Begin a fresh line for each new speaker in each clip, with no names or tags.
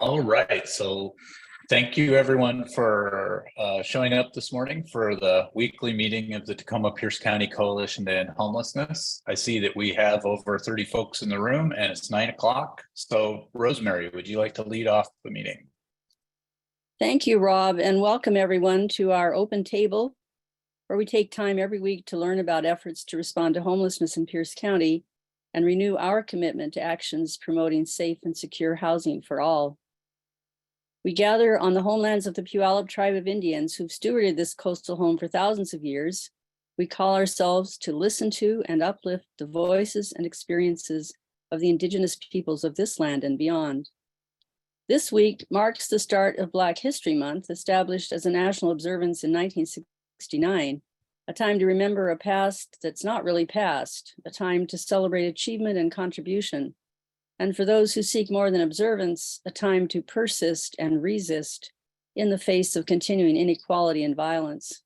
All right, so thank you everyone for showing up this morning for the weekly meeting of the Tacoma Pierce County Coalition to End Homelessness. I see that we have over 30 folks in the room and it's 9 o'clock. So Rosemary, would you like to lead off the meeting?
Thank you, Rob, and welcome everyone to our open table, where we take time every week to learn about efforts to respond to homelessness in Pierce County and renew our commitment to actions promoting safe and secure housing for all. We gather on the homelands of the Puyallup tribe of Indians who've stewarded this coastal home for thousands of years. We call ourselves to listen to and uplift the voices and experiences of the indigenous peoples of this land and beyond. This week marks the start of Black History Month, established as a national observance in 1969, a time to remember a past that's not really past, a time to celebrate achievement and contribution. And for those who seek more than observance, a time to persist and resist in the face of continuing inequality and violence.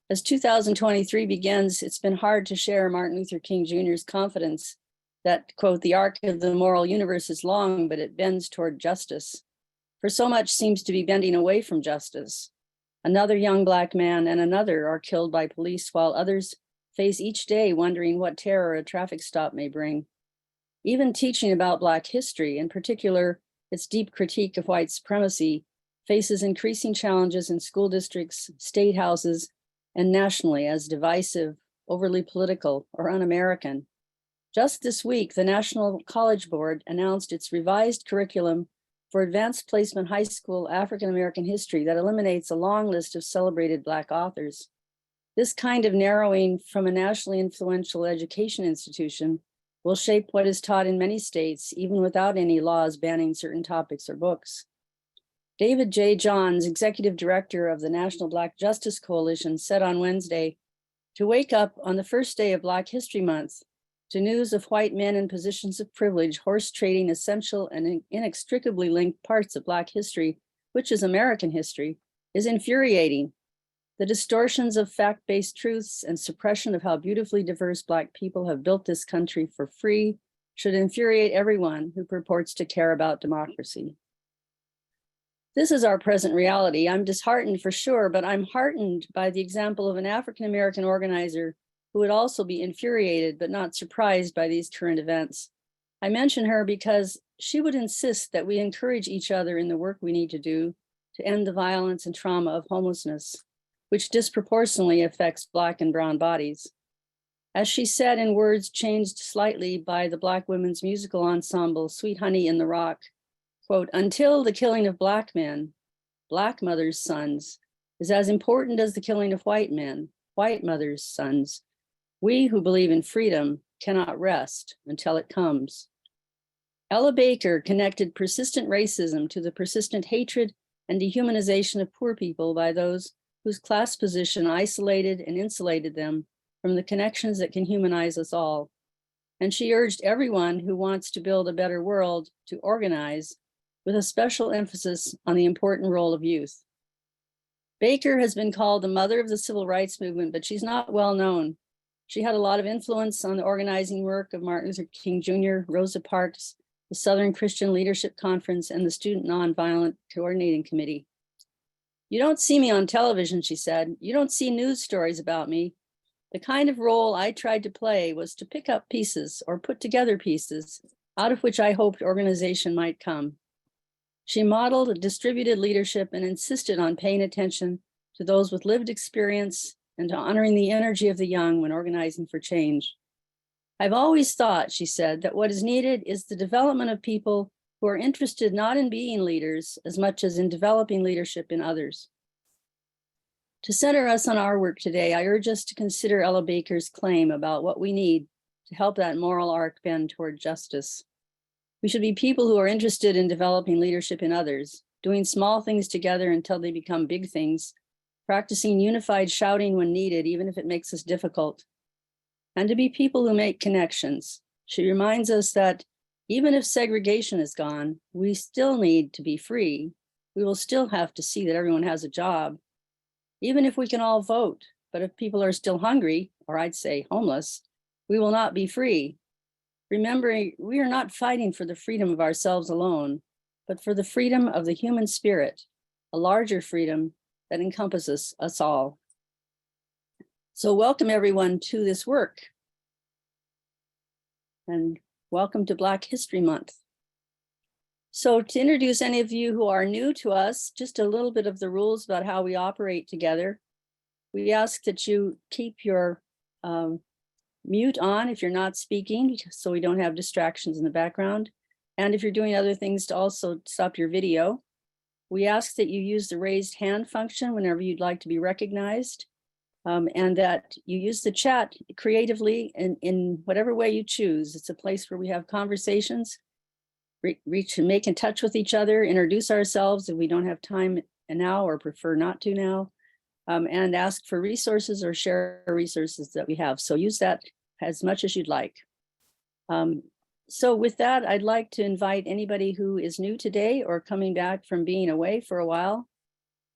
As 2023 begins, it's been hard to share Martin Luther King Jr.'s confidence that, quote, the arc of the moral universe is long, but it bends toward justice. For so much seems to be bending away from justice. Another young Black man and another are killed by police, while others face each day wondering what terror a traffic stop may bring. Even teaching about Black history, in particular, its deep critique of white supremacy, faces increasing challenges in school districts, state houses, and nationally as divisive, overly political, or un-American. Just this week, the National College Board announced its revised curriculum for advanced placement high school African American history that eliminates a long list of celebrated Black authors. This kind of narrowing from a nationally influential education institution will shape what is taught in many states, even without any laws banning certain topics or books. David J. Johns, executive director of the National Black Justice Coalition, said on Wednesday, to wake up on the first day of Black History Month to news of white men in positions of privilege horse trading essential and inextricably linked parts of Black history, which is American history, is infuriating. The distortions of fact-based truths and suppression of how beautifully diverse Black people have built this country for free should infuriate everyone who purports to care about democracy. This is our present reality. I'm disheartened for sure, but I'm heartened by the example of an African-American organizer who would also be infuriated but not surprised by these current events. I mention her because she would insist that we encourage each other in the work we need to do to end the violence and trauma of homelessness, which disproportionately affects Black and brown bodies. As she said in words changed slightly by the Black women's musical ensemble, Sweet Honey in the Rock, quote, until the killing of Black men, Black mothers' sons, is as important as the killing of white men, white mothers' sons. We who believe in freedom cannot rest until it comes. Ella Baker connected persistent racism to the persistent hatred and dehumanization of poor people by those whose class position isolated and insulated them from the connections that can humanize us all. And she urged everyone who wants to build a better world to organize, with a special emphasis on the important role of youth. Baker has been called the mother of the civil rights movement, but she's not well known. She had a lot of influence on the organizing work of Martin Luther King Jr., Rosa Parks, the Southern Christian Leadership Conference, and the Student Nonviolent Coordinating Committee. You don't see me on television, she said. You don't see news stories about me. The kind of role I tried to play was to pick up pieces or put together pieces out of which I hoped organization might come. She modeled distributed leadership and insisted on paying attention to those with lived experience and to honoring the energy of the young when organizing for change. I've always thought, she said, that what is needed is the development of people who are interested not in being leaders as much as in developing leadership in others. To center us on our work today, I urge us to consider Ella Baker's claim about what we need to help that moral arc bend toward justice. We should be people who are interested in developing leadership in others, doing small things together until they become big things, practicing unified shouting when needed, even if it makes us difficult, and to be people who make connections. She reminds us that even if segregation is gone, we still need to be free. We will still have to see that everyone has a job, even if we can all vote. But if people are still hungry, or I'd say homeless, we will not be free. Remembering we are not fighting for the freedom of ourselves alone. but for the freedom of the human spirit, a larger freedom that encompasses us all. So welcome everyone to this work. And welcome to Black History Month. So to introduce any of you who are new to us, just a little bit of the rules about how we operate together. We ask that you keep your mute on if you're not speaking, so we don't have distractions in the background. And if you're doing other things, to also stop your video. We ask that you use the raised hand function whenever you'd like to be recognized, and that you use the chat creatively in whatever way you choose. It's a place where we have conversations, reach and make in touch with each other, introduce ourselves if we don't have time now or prefer not to now, and ask for resources or share resources that we have. So use that as much as you'd like. So with that, I'd like to invite anybody who is new today or coming back from being away for a while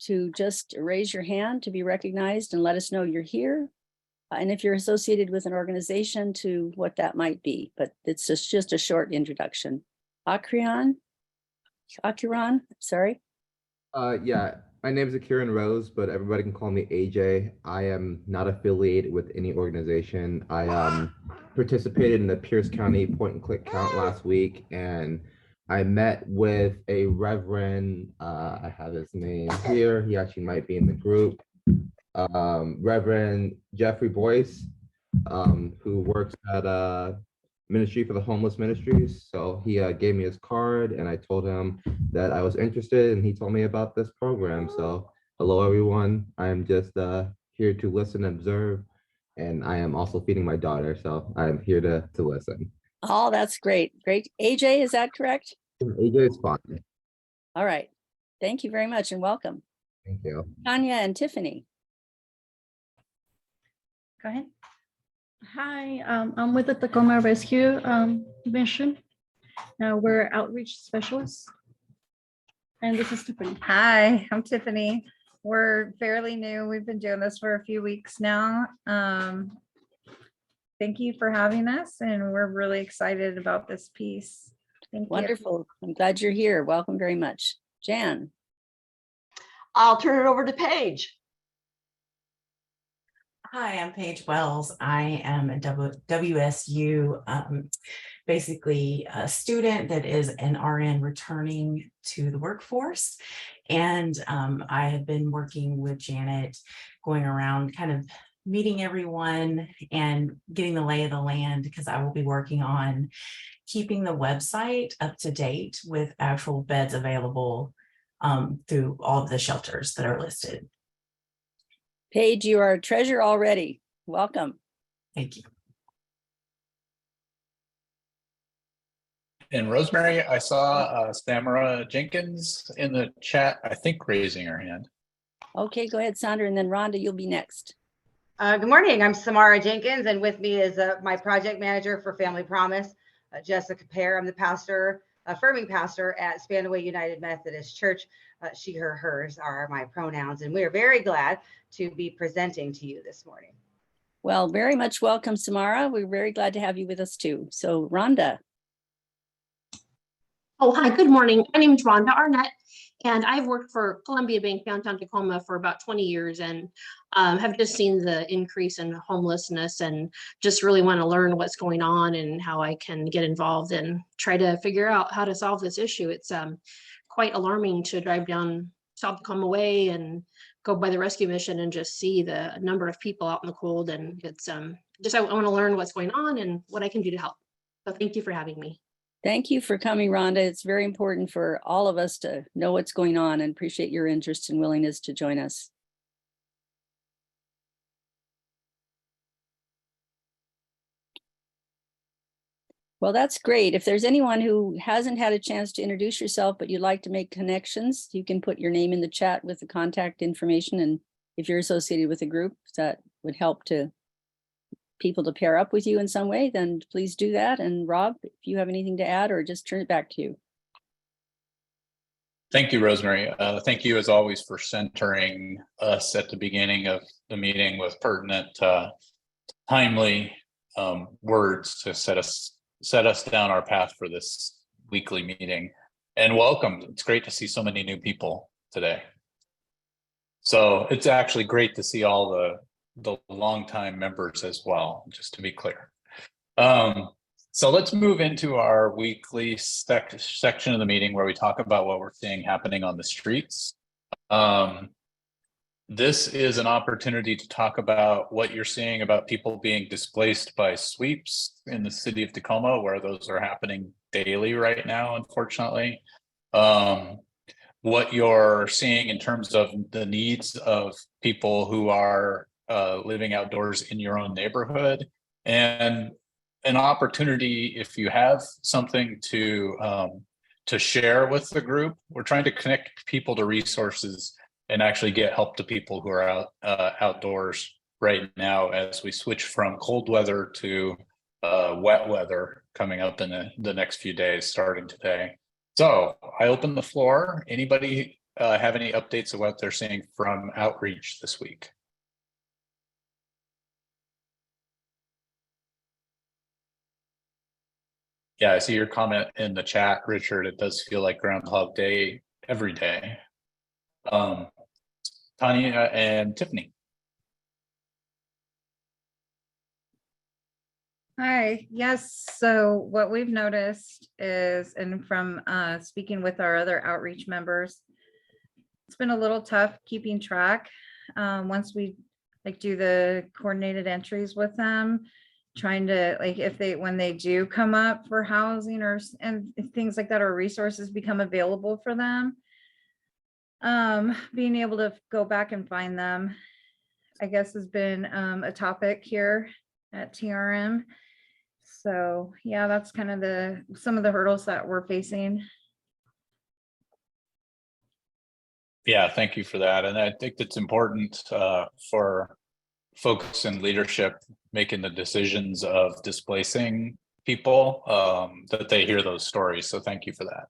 to just raise your hand to be recognized and let us know you're here. And if you're associated with an organization, to what that might be, but it's just a short introduction. Akiran, sorry.
Yeah, my name is Akiran Rose, but everybody can call me AJ. I am not affiliated with any organization. I participated in the Pierce County point and click count last week, and I met with a Reverend, I have his name here, he actually might be in the group, Reverend Jeffrey Boyce, who works at Ministry for the Homeless Ministries. So he gave me his card, and I told him that I was interested, and he told me about this program. So hello, everyone. I'm just here to listen and observe, and I am also feeding my daughter, so I'm here to listen.
Oh, that's great. Great. AJ, is that correct?
AJ is fine.
All right. Thank you very much and welcome.
Thank you.
Tanya and Tiffany.
Go ahead. Hi, I'm with the Tacoma Rescue Mission. We're outreach specialists. And this is Tiffany.
Hi, I'm Tiffany. We're fairly new. We've been doing this for a few weeks now. Thank you for having us, and we're really excited about this piece. Thank you.
Wonderful. I'm glad you're here. Welcome very much. Jan.
I'll turn it over to Paige.
Hi, I'm Paige Wells. I am a WSU, basically a student that is an RN returning to the workforce. And I have been working with Janet, going around kind of meeting everyone and getting the lay of the land, because I will be working on keeping the website up to date with actual beds available through all of the shelters that are listed.
Paige, you are a treasure already. Welcome.
Thank you.
And Rosemary, I saw Samara Jenkins in the chat, I think raising her hand.
Okay, go ahead, Sandra, and then Rhonda, you'll be next.
Good morning. I'm Samara Jenkins, and with me is my project manager for Family Promise, Jessica Pear. I'm the pastor, affirming pastor at Spanaway United Methodist Church. She, her, hers are my pronouns, and we are very glad to be presenting to you this morning.
Well, very much welcome, Samara. We're very glad to have you with us too. So Rhonda.
Oh, hi, good morning. My name is Rhonda Arnett, and I've worked for Columbia Bank downtown Tacoma for about 20 years and have just seen the increase in homelessness and just really want to learn what's going on and how I can get involved and try to figure out how to solve this issue. It's quite alarming to drive down South Tacoma Way and go by the rescue mission and just see the number of people out in the cold. And it's just, I want to learn what's going on and what I can do to help. So thank you for having me.
Thank you for coming, Rhonda. It's very important for all of us to know what's going on and appreciate your interest and willingness to join us. Well, that's great. If there's anyone who hasn't had a chance to introduce yourself, but you'd like to make connections, you can put your name in the chat with the contact information. And if you're associated with a group that would help to people to pair up with you in some way, then please do that. And Rob, if you have anything to add, or just turn it back to you.
Thank you, Rosemary. Thank you as always for centering us at the beginning of the meeting with pertinent, timely words to set us down our path for this weekly meeting. And welcome. It's great to see so many new people today. So it's actually great to see all the longtime members as well, just to be clear. So let's move into our weekly section of the meeting where we talk about what we're seeing happening on the streets. This is an opportunity to talk about what you're seeing about people being displaced by sweeps in the city of Tacoma, where those are happening daily right now, unfortunately. What you're seeing in terms of the needs of people who are living outdoors in your own neighborhood, and an opportunity, if you have something to share with the group. We're trying to connect people to resources and actually get help to people who are outdoors right now as we switch from cold weather to wet weather coming up in the next few days starting today. So I open the floor. Anybody have any updates of what they're seeing from outreach this week? Yeah, I see your comment in the chat, Richard. It does feel like Groundhog Day every day. Tanya and Tiffany.
Hi, yes, so what we've noticed is, and from speaking with our other outreach members, it's been a little tough keeping track. Once we do the coordinated entries with them, trying to when they do come up for housing and things like that, or resources become available for them, being able to go back and find them, I guess, has been a topic here at TRM. So yeah, that's kind of some of the hurdles that we're facing.
Yeah, thank you for that. And I think it's important for folks in leadership making the decisions of displacing people, that they hear those stories. So thank you for that.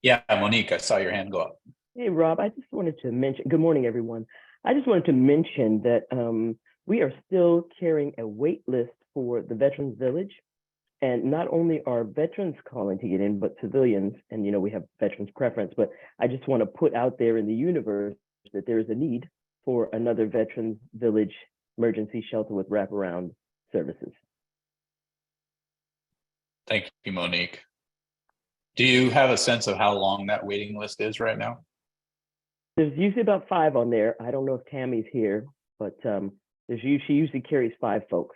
Yeah, Monique, I saw your hand go up.
Hey, Rob, I just wanted to mention, good morning, everyone. I just wanted to mention that we are still carrying a wait list for the Veterans Village. And not only are veterans calling to get in, but civilians, and we have veterans preference, but I just want to put out there in the universe that there is a need for another Veterans Village emergency shelter with wraparound services.
Thank you, Monique. Do you have a sense of how long that waiting list is right now?
There's usually about 5 on there. I don't know if Tammy's here, but she usually carries 5 folks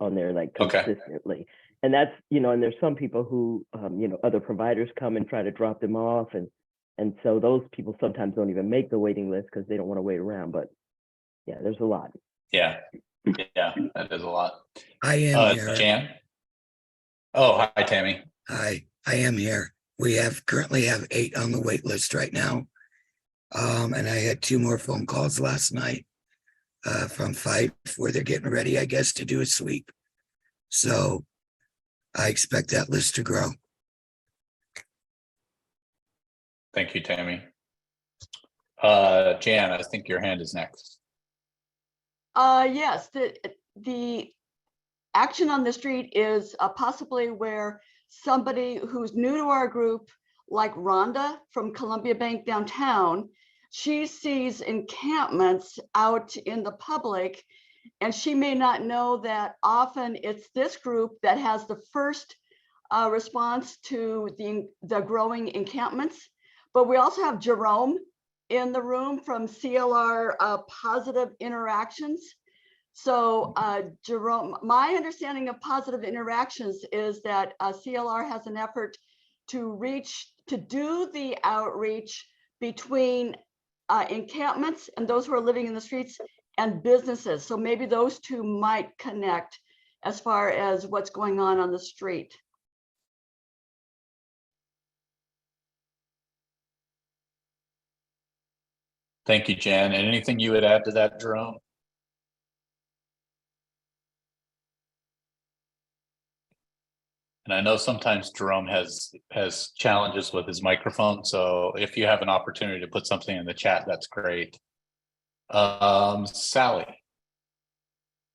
on there, like consistently. Okay. And that's, and there's some people who, other providers come and try to drop them off. And so those people sometimes don't even make the waiting list because they don't want to wait around. But yeah, there's a lot.
Yeah, that is a lot.
I am here.
Jan? Oh, hi, Tammy.
Hi, I am here. We currently have 8 on the wait list right now. And I had 2 more phone calls last night from 5 where they're getting ready, I guess, to do a sweep. So I expect that list to grow.
Thank you, Tammy. Jan, I think your hand is next.
Yes, the action on the street is possibly where somebody who's new to our group, like Rhonda from Columbia Bank downtown, she sees encampments out in the public, and she may not know that often it's this group that has the first response to the growing encampments. But we also have Jerome in the room from CLR Positive Interactions. So Jerome, my understanding of Positive Interactions is that CLR has an effort to do the outreach between encampments and those who are living in the streets and businesses. So maybe those two might connect as far as what's going on the street.
Thank you, Jan. And anything you would add to that, Jerome? And I know sometimes Jerome has challenges with his microphone. So if you have an opportunity to put something in the chat, that's great. Sally.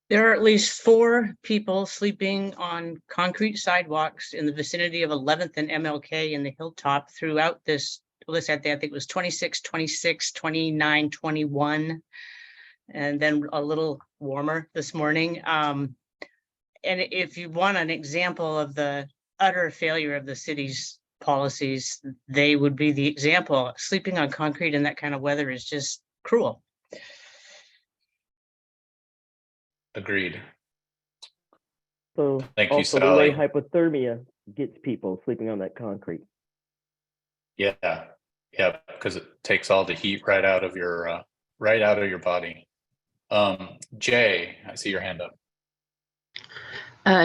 There are at least 4 people sleeping on concrete sidewalks in the vicinity of 11th and MLK in the Hilltop throughout this list. I think it was 26, 26, 29, 21, and then a little warmer this morning. And if you want an example of the utter failure of the city's policies, they would be the example. Sleeping on concrete in that kind of weather is just cruel.
Agreed.
So
Thank you,
also the way
Sally.
hypothermia gets people sleeping on that concrete.
Yeah, yeah, because it takes all the heat right out of your body. Jay, I see your hand up.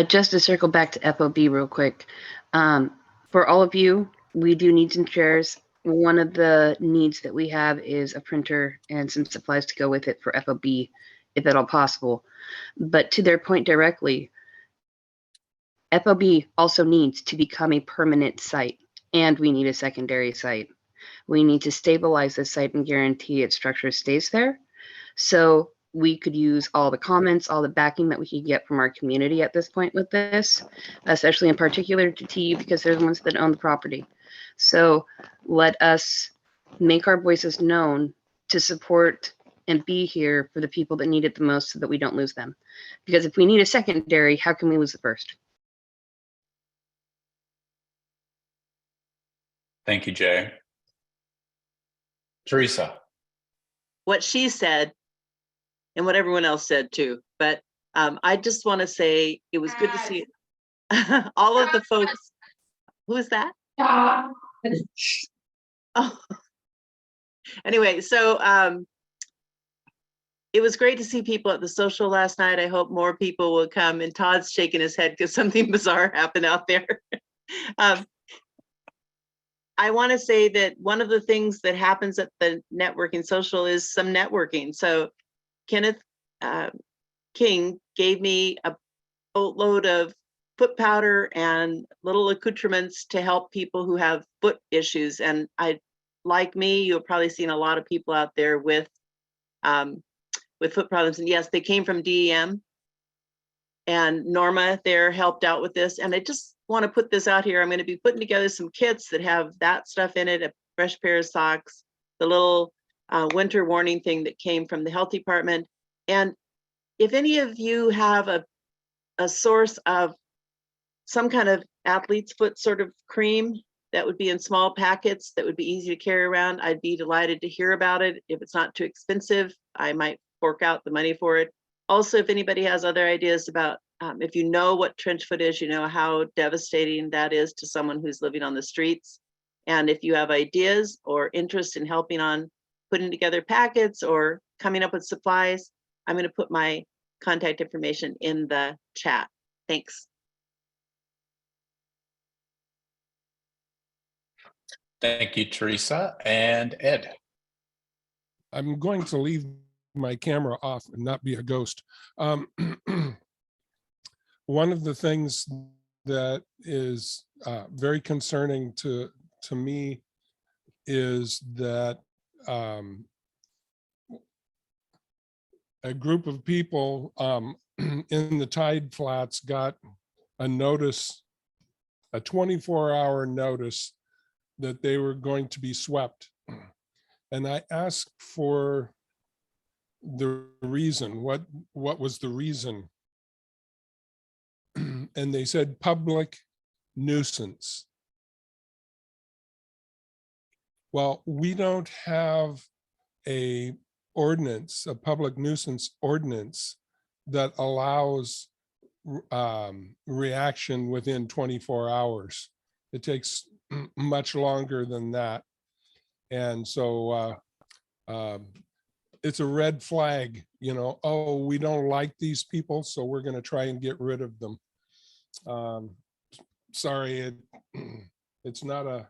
Just to circle back to FOB real quick. For all of you, we do needs and chairs. One of the needs that we have is a printer and some supplies to go with it for FOB, if at all possible. But to their point directly, FOB also needs to become a permanent site, and we need a secondary site. We need to stabilize the site and guarantee its structure stays there. So we could use all the comments, all the backing that we could get from our community at this point with this, especially in particular to you, because they're the ones that own the property. So let us make our voices known to support and be here for the people that need it the most so that we don't lose them. Because if we need a secondary, how can we lose the first?
Thank you, Jay. Teresa.
What she said and what everyone else said too, but I just want to say it was good to see all of the folks. Who is that? Oh. Anyway, so it was great to see people at the social last night. I hope more people will come, and Todd's shaking his head because something bizarre happened out there. I want to say that one of the things that happens at the networking social is some networking. So Kenneth King gave me a boatload of foot powder and little accoutrements to help people who have foot issues. And like me, you've probably seen a lot of people out there with foot problems. And yes, they came from DEM, and Norma there helped out with this. And I just want to put this out here. I'm going to be putting together some kits that have that stuff in it, a fresh pair of socks, the little winter warning thing that came from the health department. And if any of you have a source of some kind of athlete's foot sort of cream that would be in small packets that would be easy to carry around, I'd be delighted to hear about it. If it's not too expensive, I might fork out the money for it. Also, if anybody has other ideas about, if you know what trench foot is, you know how devastating that is to someone who's living on the streets. And if you have ideas or interest in helping on putting together packets or coming up with supplies, I'm going to put my contact information in the chat. Thanks.
Thank you, Teresa. And Ed.
I'm going to leave my camera off and not be a ghost. One of the things that is very concerning to me is that a group of people in the tide flats got a notice, a 24-hour notice that they were going to be swept. And I asked for the reason, what was the reason? And they said public nuisance. Well, we don't have a ordinance, a public nuisance ordinance that allows reaction within 24 hours. It takes much longer than that. And so it's a red flag, you know, oh, we don't like these people, so we're going to try and get rid of them. Sorry, it's not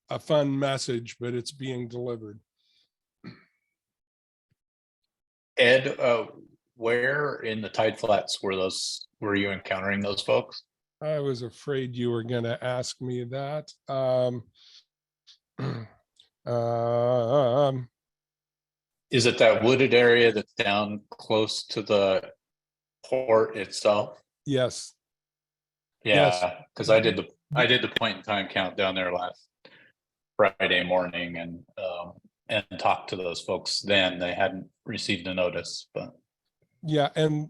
a fun message, but it's being delivered.
Ed, where in the tide flats were you encountering those folks?
I was afraid you were going to ask me that.
Is it that wooded area that's down close to the port itself?
Yes.
Yeah, because I did the point in time count down there last Friday morning and talked to those folks then. They hadn't received a notice, but
Yeah, and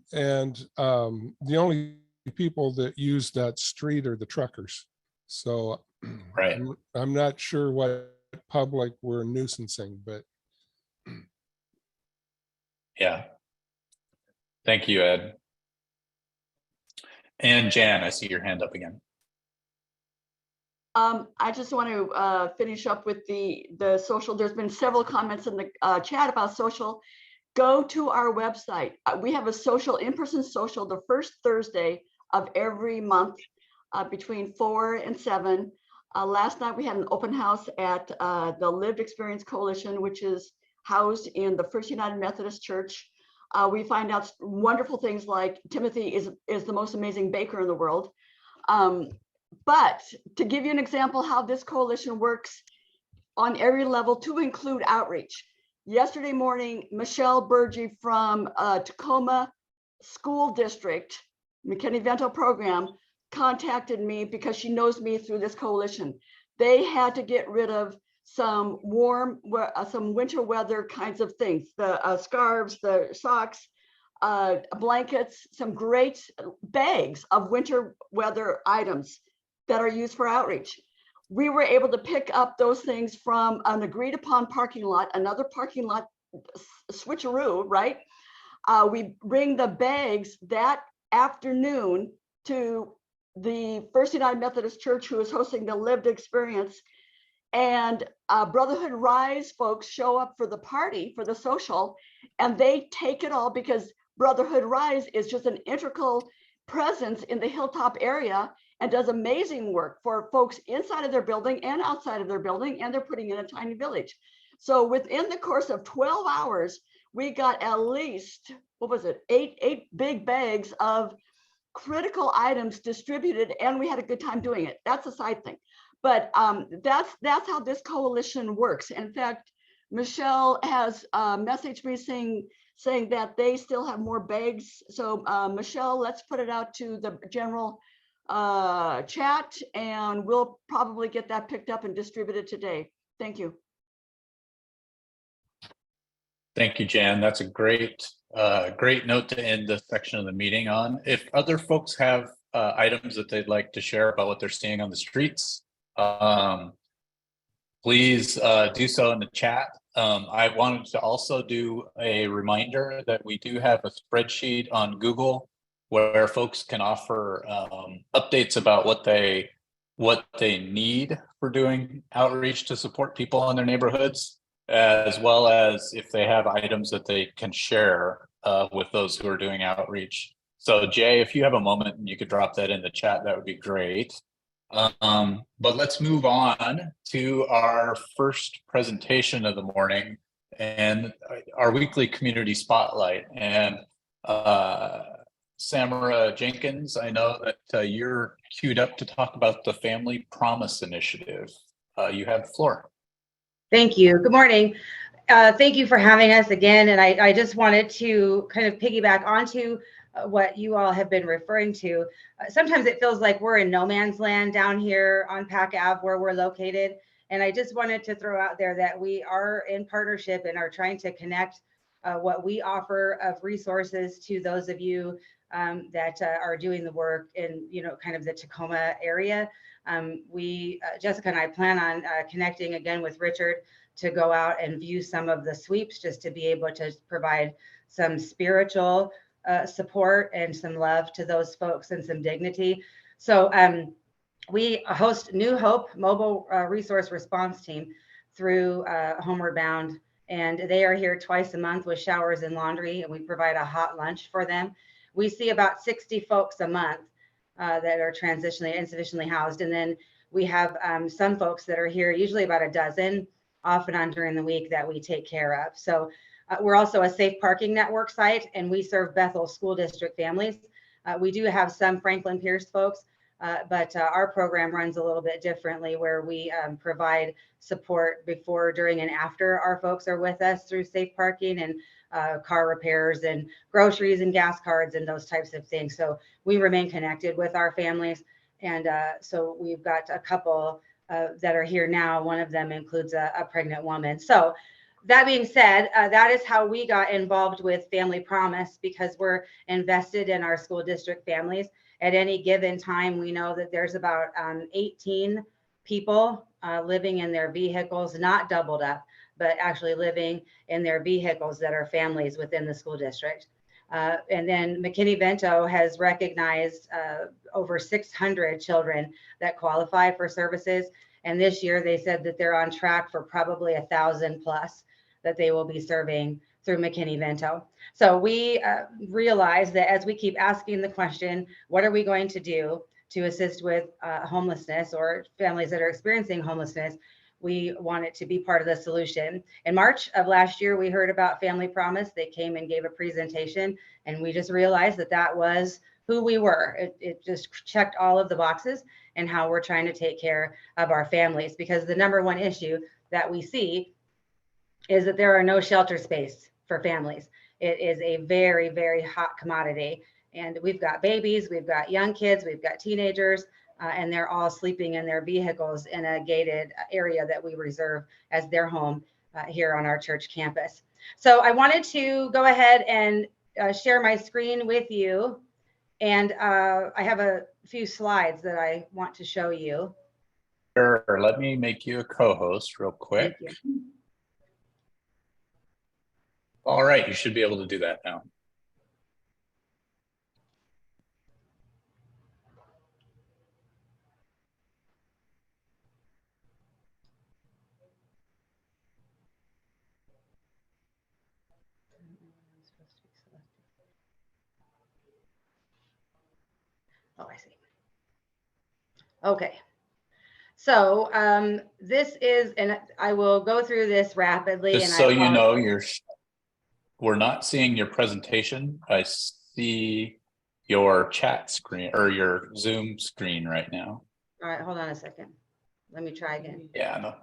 the only people that use that street are the truckers. So
right.
I'm not sure what public we're nuisancing, but
Yeah. Thank you, Ed. And Jan, I see your hand up again.
I just want to finish up with the social. There's been several comments in the chat about social. Go to our website. We have a social, in-person social, the first Thursday of every month between 4 and 7. Last night we had an open house at the Lived Experience Coalition, which is housed in the First United Methodist Church. We find out wonderful things like Timothy is the most amazing baker in the world. But to give you an example how this coalition works on every level to include outreach. Yesterday morning, Michelle Burgee from Tacoma School District, McKinney-Vento program, contacted me because she knows me through this coalition. They had to get rid of some some winter weather kinds of things, the scarves, the socks, blankets, some great bags of winter weather items that are used for outreach. We were able to pick up those things from an agreed upon parking lot, another parking lot switcheroo, right? We bring the bags that afternoon to the First United Methodist Church, who is hosting the Lived Experience. And Brotherhood Rise folks show up for the party, for the social, and they take it all because Brotherhood Rise is just an integral presence in the Hilltop area and does amazing work for folks inside of their building and outside of their building, and they're putting in a tiny village. So within the course of 12 hours, we got at least, what was it, eight big bags of critical items distributed, and we had a good time doing it. That's a side thing. But that's how this coalition works. In fact, Michelle has messaged me saying that they still have more bags. So Michelle, let's put it out to the general chat, and we'll probably get that picked up and distributed today. Thank you.
Thank you, Jan. That's a great note to end this section of the meeting on. If other folks have items that they'd like to share about what they're seeing on the streets, please do so in the chat. I wanted to also do a reminder that we do have a spreadsheet on Google where folks can offer updates about what they need for doing outreach to support people in their neighborhoods, as well as if they have items that they can share with those who are doing outreach. So Jay, if you have a moment and you could drop that in the chat, that would be great. But let's move on to our first presentation of the morning and our weekly community spotlight. And Samara Jenkins, I know that you're queued up to talk about the Family Promise Initiative. You have the floor.
Thank you. Good morning. Thank you for having us again. And I just wanted to kind of piggyback onto what you all have been referring to. Sometimes it feels like we're in no man's land down here on Pack Ave where we're located. And I just wanted to throw out there that we are in partnership and are trying to connect what we offer of resources to those of you that are doing the work in, kind of the Tacoma area. Jessica and I plan on connecting again with Richard to go out and view some of the sweeps, just to be able to provide some spiritual support and some love to those folks and some dignity. So we host New Hope Mobile Resource Response Team through Homeward Bound, and they are here twice a month with showers and laundry, and we provide a hot lunch for them. We see about 60 folks a month that are transitionally insufficiently housed, and then we have some folks that are here, usually about a dozen, off and on during the week, that we take care of. So we're also a safe parking network site, and we serve Bethel School District families. We do have some Franklin Pierce folks, But our program runs a little bit differently, where we provide support before, during, and after our folks are with us through safe parking and car repairs and groceries and gas cards and those types of things. So we remain connected with our families. And so we've got a couple that are here now. One of them includes a pregnant woman. So that being said, that is how we got involved with Family Promise, because we're invested in our school district families. At any given time, we know that there's about 18 people living in their vehicles, not doubled up, but actually living in their vehicles that are families within the school district. And then McKinney-Vento has recognized over 600 children that qualify for services. And this year they said that they're on track for probably 1,000 plus that they will be serving through McKinney-Vento. So we realize that as we keep asking the question, what are we going to do to assist with homelessness or families that are experiencing homelessness? We want it to be part of the solution. In March of last year, we heard about Family Promise. They came and gave a presentation, and we just realized that that was who we were. It just checked all of the boxes and how we're trying to take care of our families, because the number one issue that we see is that there are no shelter space for families. It is a very, very hot commodity. And we've got babies, we've got young kids, we've got teenagers, and they're all sleeping in their vehicles in a gated area that we reserve as their home here on our church campus. So I wanted to go ahead and share my screen with you. And I have a few slides that I want to show you.
Sure, let me make you a co-host real quick.
Thank you.
All right, you should be able to do that now.
Oh, I see. Okay. So this is, and I will go through this rapidly.
Just
and
so you know, we're not seeing your presentation. I see your chat screen or your Zoom screen right now.
All right, hold on a second. Let me try again.
Yeah,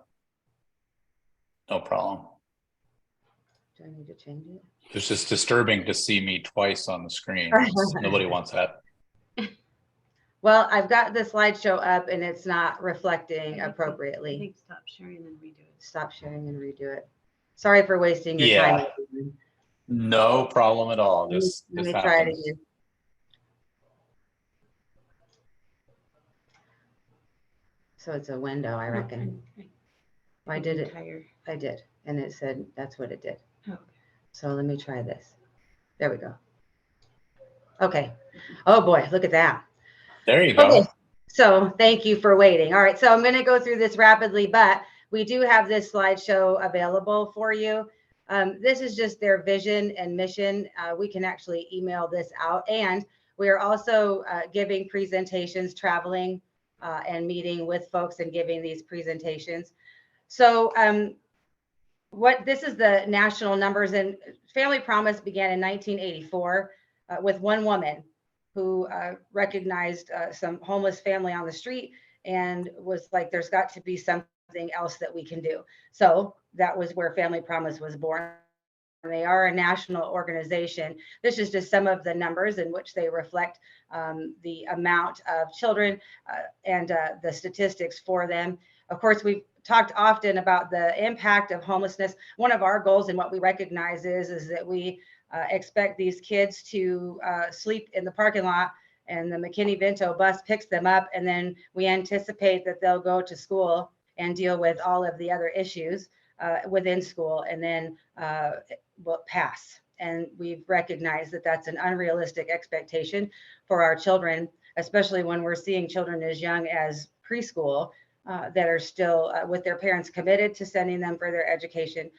no problem.
Do I need to change it?
It's just disturbing to see me twice on the screen. Nobody wants that.
Well, I've got the slideshow up and it's not reflecting appropriately.
I think stop sharing and redo it.
Stop sharing and redo it. Sorry for wasting your time.
No problem at all.
Let me try it again. So it's a window, I reckon. I did it. I did. And it said that's what it did.
Okay.
So let me try this. There we go. Okay. Oh boy, look at that.
There you go.
Okay. So thank you for waiting. All right. So I'm going to go through this rapidly, but we do have this slideshow available for you. This is just their vision and mission. We can actually email this out. And we are also giving presentations, traveling and meeting with folks and giving these presentations. So this is the national numbers, and Family Promise began in 1984 with one woman who recognized some homeless family on the street and was like, there's got to be something else that we can do. So that was where Family Promise was born. They are a national organization. This is just some of the numbers in which they reflect the amount of children and the statistics for them. Of course, we've talked often about the impact of homelessness. One of our goals and what we recognize is that we expect these kids to sleep in the parking lot, and the McKinney-Vento bus picks them up, and then we anticipate that they'll go to school and deal with all of the other issues within school, and then will pass. And we've recognized that that's an unrealistic expectation for our children, especially when we're seeing children as young as preschool that are still with their parents committed to sending them for their education,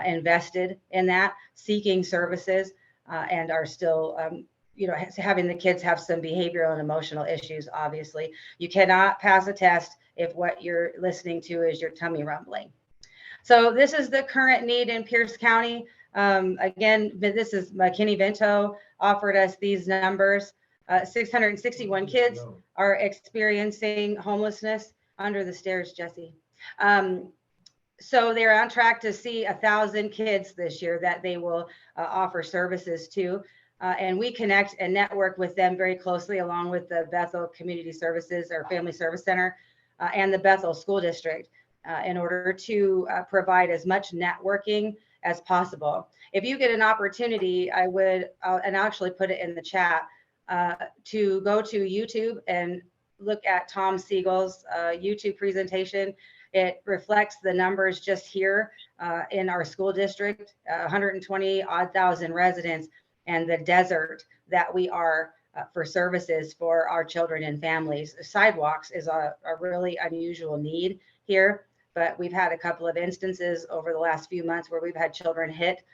invested in that, seeking services, and are still, having the kids have some behavioral and emotional issues. Obviously, you cannot pass a test if what you're listening to is your tummy rumbling. So this is the current need in Pierce County. Again, this is McKinney-Vento offered us these numbers. 661 kids are experiencing homelessness under the stairs, Jesse. So they're on track to see 1,000 kids this year that they will offer services to. And we connect and network with them very closely, along with the Bethel Community Services or Family Service Center and the Bethel School District, in order to provide as much networking as possible. If you get an opportunity, I would, and I'll actually put it in the chat, to go to YouTube and look at Tom Siegel's YouTube presentation. It reflects the numbers just here in our school district, 120 odd thousand residents, and the desert that we are for services for our children and families. Sidewalks is a really unusual need here, but we've had a couple of instances over the last few months where we've had children hit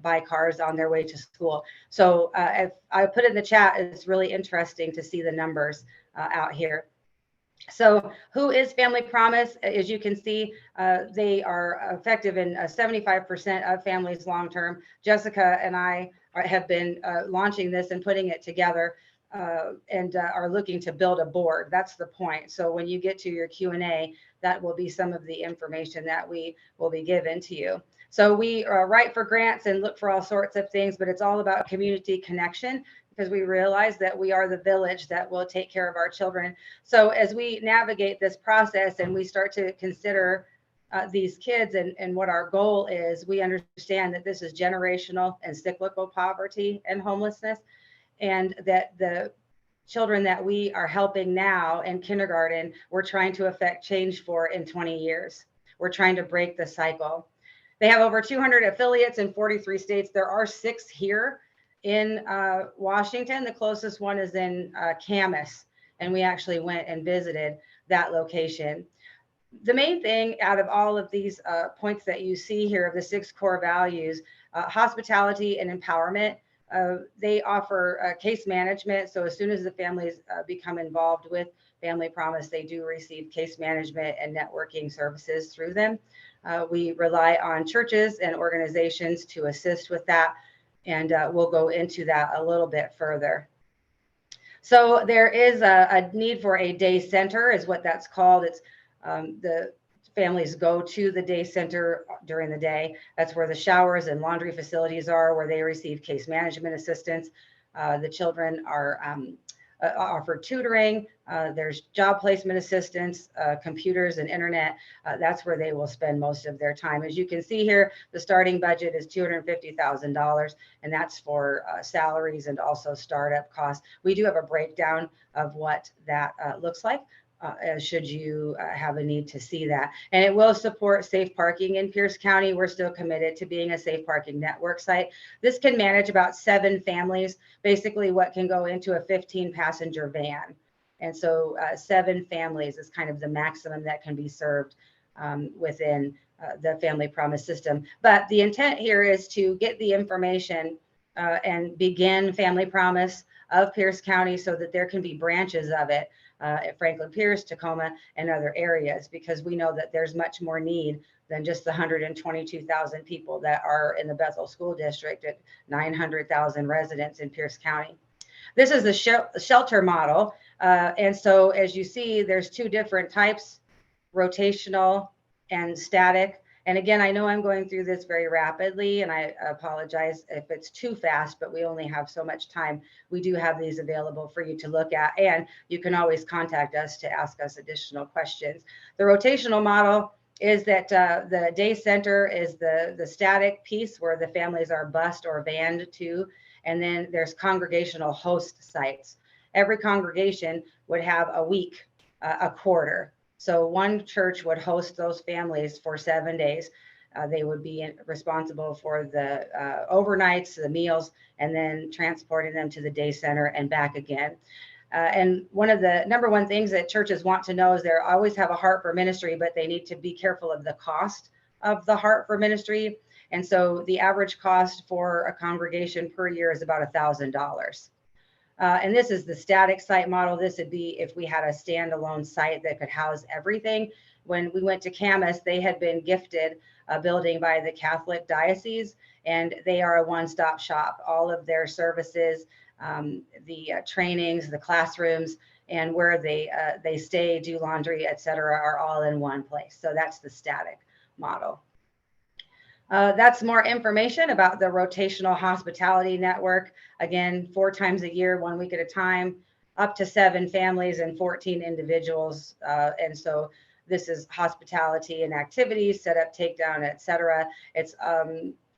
by cars on their way to school. So if I put in the chat, it's really interesting to see the numbers out here. So who is Family Promise? As you can see, they are effective in 75% of families long-term. Jessica and I have been launching this and putting it together and are looking to build a board. That's the point. So when you get to your Q&A, that will be some of the information that we will be given to you. So we write for grants and look for all sorts of things, but it's all about community connection, because we realize that we are the village that will take care of our children. So as we navigate this process and we start to consider these kids and what our goal is, we understand that this is generational and cyclical poverty and homelessness, and that the children that we are helping now in kindergarten, we're trying to affect change for in 20 years. We're trying to break the cycle. They have over 200 affiliates in 43 states. There are 6 here in Washington. The closest one is in Camas, and we actually went and visited that location. The main thing out of all of these points that you see here of the 6 core values, hospitality and empowerment, they offer case management. So as soon as the families become involved with Family Promise, they do receive case management and networking services through them. We rely on churches and organizations to assist with that, and we'll go into that a little bit further. So there is a need for a day center, is what that's called. It's the families go to the day center during the day. That's where the showers and laundry facilities are, where they receive case management assistance. The children are offered tutoring. There's job placement assistance, computers and internet. That's where they will spend most of their time. As you can see here, the starting budget is $250,000, and that's for salaries and also startup costs. We do have a breakdown of what that looks like. Should you have a need to see that. And it will support safe parking in Pierce County. We're still committed to being a safe parking network site. This can manage about 7 families, basically what can go into a 15-passenger van. And so 7 families is kind of the maximum that can be served within the Family Promise system. But the intent here is to get the information and begin Family Promise of Pierce County so that there can be branches of it at Franklin Pierce, Tacoma, and other areas, because we know that there's much more need than just the 122,000 people that are in the Bethel School District at 900,000 residents in Pierce County. This is the shelter model. And so as you see, there's 2 different types, rotational and static. And again, I know I'm going through this very rapidly, and I apologize if it's too fast, but we only have so much time. We do have these available for you to look at, and you can always contact us to ask us additional questions. The rotational model is that the day center is the static piece where the families are bused or vanned to, and then there's congregational host sites. Every congregation would have a week, a quarter. So one church would host those families for 7 days. They would be responsible for the overnights, the meals, and then transporting them to the day center and back again. And one of the number one things that churches want to know is they always have a heart for ministry, but they need to be careful of the cost of the heart for ministry. And so the average cost for a congregation per year is about $1,000. And this is the static site model. This would be if we had a standalone site that could house everything. When we went to Camas, they had been gifted a building by the Catholic Diocese, and they are a one-stop shop. All of their services the trainings, the classrooms, and where they stay, do laundry, et cetera, are all in one place. So that's the static model. That's more information about the rotational hospitality network. Again, 4 times a year, 1 week at a time, up to 7 families and 14 individuals. And so this is hospitality and activities, set up, takedown, et cetera. It's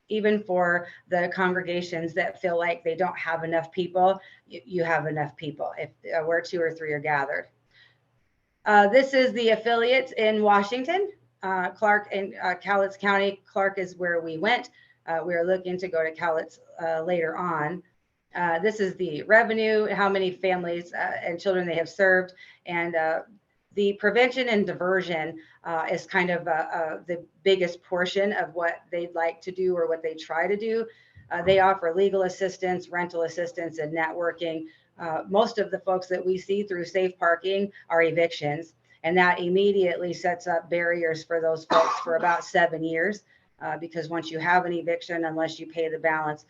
even for the congregations that feel like they don't have enough people, you have enough people if where 2 or 3 are gathered. This is the affiliates in Washington. Clark and Cowlitz County. Clark is where we went. We are looking to go to Cowlitz later on. This is the revenue, how many families and children they have served, and the prevention and diversion is kind of the biggest portion of what they'd like to do or what they try to do. They offer legal assistance, rental assistance, and networking. Most of the folks that we see through safe parking are evictions. And that immediately sets up barriers for those folks for about 7 years, because once you have an eviction, unless you pay the balance,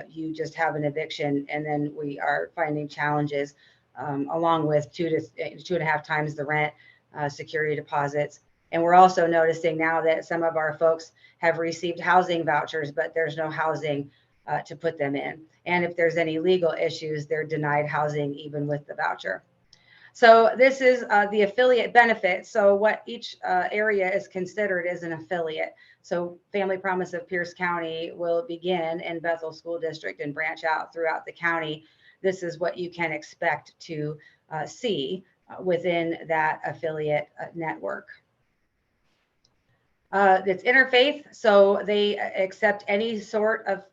you just have an eviction. And then we are finding challenges along with 2 to 2.5 times the rent, security deposits. And we're also noticing now that some of our folks have received housing vouchers, but there's no housing to put them in. And if there's any legal issues, they're denied housing even with the voucher. So this is the affiliate benefit. So what each area is considered is an affiliate. So Family Promise of Pierce County will begin in Bethel School District and branch out throughout the county. This is what you can expect to see within that affiliate network. It's interfaith, so they accept any sort of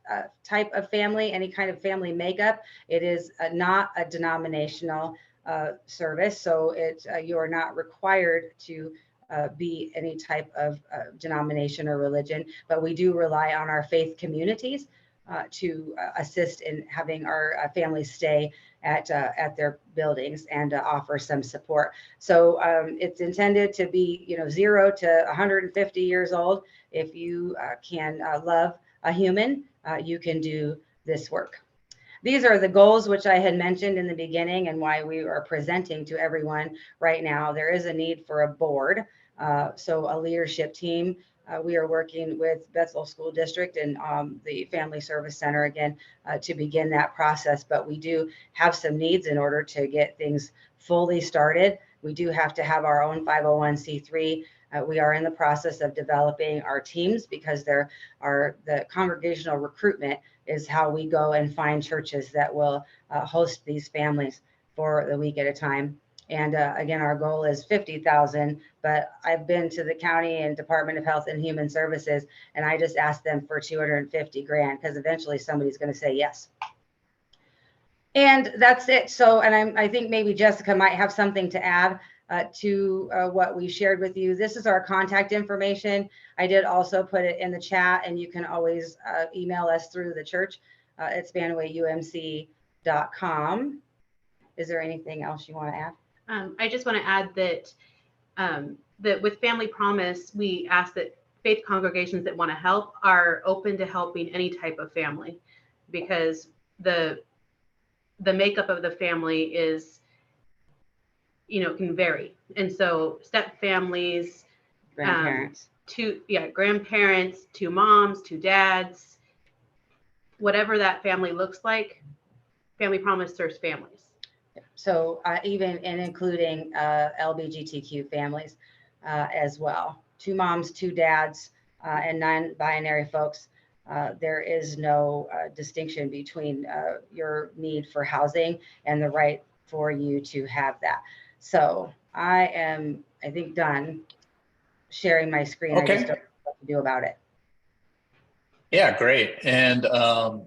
type of family, any kind of family makeup. It is not a denominational service, so you are not required to be any type of denomination or religion, but we do rely on our faith communities to assist in having our families stay at their buildings and offer some support. So it's intended to be 0 to 150 years old. If you can love a human, you can do this work. These are the goals which I had mentioned in the beginning and why we are presenting to everyone right now. There is a need for a board, so a leadership team. We are working with Bethel School District and the Family Service Center again to begin that process, but we do have some needs in order to get things fully started. We do have to have our own 501c3. We are in the process of developing our teams because the congregational recruitment is how we go and find churches that will host these families for the week at a time. And again, our goal is 50,000, but I've been to the county and Department of Health and Human Services, and I just asked them for 250 grand because eventually somebody's going to say yes. And that's it. So, and I think maybe Jessica might have something to add to what we shared with you. This is our contact information. I did also put it in the chat, and you can always email us through the church. It's SpanawayUMC.com. Is there anything else you want to add?
I just want to add that that with Family Promise, we ask that faith congregations that want to help are open to helping any type of family, because the makeup of the family is, can vary. And so step families,
grandparents,
grandparents, 2 moms, 2 dads, whatever that family looks like, Family Promise serves families.
So even including LGBTQ families as well. 2 moms, 2 dads, and non-binary folks. There is no distinction between your need for housing and the right for you to have that. So I am, I think, done sharing my screen.
Okay.
I just don't know what to do about it.
Yeah, great. And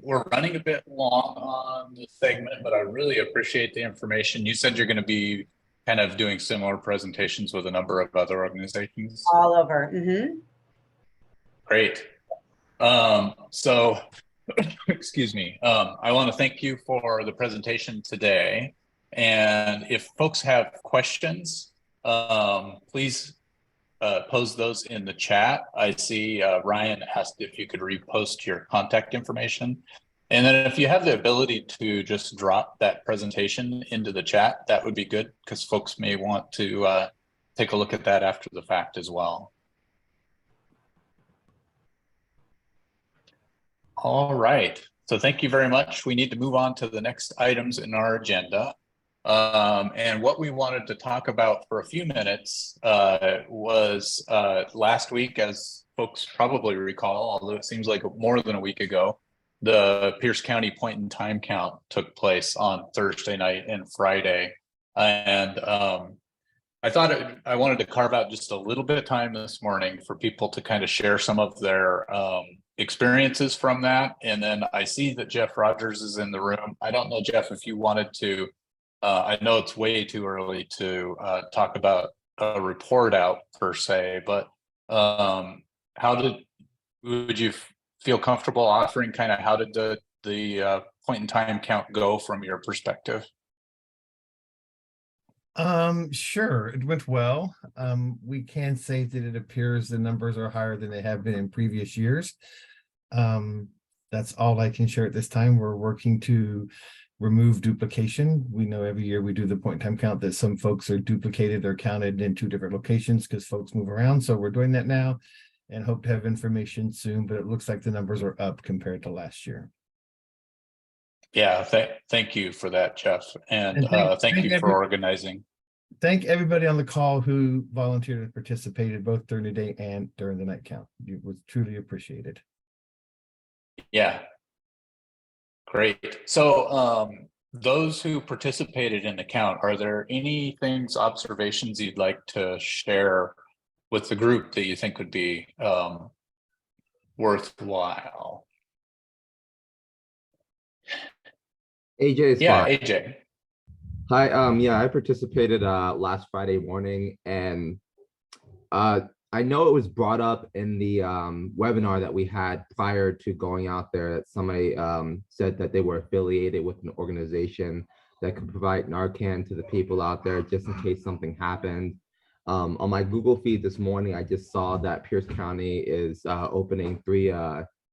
we're running a bit long on this segment, but I really appreciate the information. You said you're going to be kind of doing similar presentations with a number of other organizations.
All over. Mm-hmm.
Great. So, excuse me. I want to thank you for the presentation today. And if folks have questions, please pose those in the chat. I see Ryan asked if you could repost your contact information. And then if you have the ability to just drop that presentation into the chat, that would be good because folks may want to take a look at that after the fact as well. All right. So thank you very much. We need to move on to the next items in our agenda. And what we wanted to talk about for a few minutes was last week, as folks probably recall, although it seems like more than a week ago, the Pierce County point in time count took place on Thursday night and Friday. And I thought I wanted to carve out just a little bit of time this morning for people to kind of share some of their experiences from that. And then I see that Jeff Rogers is in the room. I don't know, Jeff, if you wanted to, I know it's way too early to talk about a report out per se, but would you feel comfortable offering kind of how did the point in time count go from your perspective?
Sure, it went well. We can say that it appears the numbers are higher than they have been in previous years. That's all I can share at this time. We're working to remove duplication. We know every year we do the point in time count that some folks are duplicated or counted in 2 different locations because folks move around. So we're doing that now and hope to have information soon, but it looks like the numbers are up compared to last year.
Yeah, thank you for that, Jeff. And thank you for organizing.
Thank everybody on the call who volunteered and participated both during the day and during the night count. It was truly appreciated.
Yeah, great. So those who participated in the count, are there any things, observations you'd like to share with the group that you think would be worthwhile?
AJ is
Yeah,
fine.
AJ.
Hi, yeah, I participated last Friday morning, and I know it was brought up in the webinar that we had prior to going out there that somebody said that they were affiliated with an organization that could provide Narcan to the people out there just in case something happened. On my Google feed this morning, I just saw that Pierce County is opening 3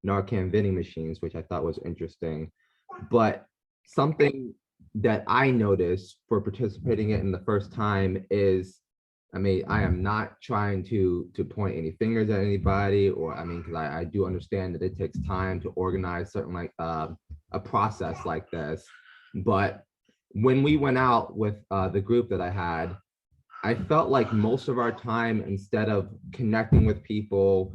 Narcan vending machines, which I thought was interesting. But something that I noticed for participating in the first time is, I mean, I am not trying to point any fingers at anybody, or I mean, because I do understand that it takes time to organize certain like a process like this. But when we went out with the group that I had, I felt like most of our time, instead of connecting with people,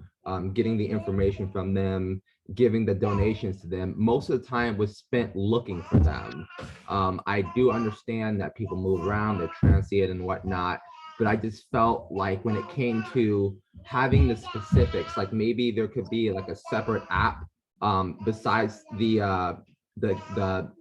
getting the information from them, giving the donations to them, most of the time was spent looking for them. I do understand that people move around, they're transient and whatnot, but I just felt like when it came to having the specifics, like maybe there could be like a separate app besides the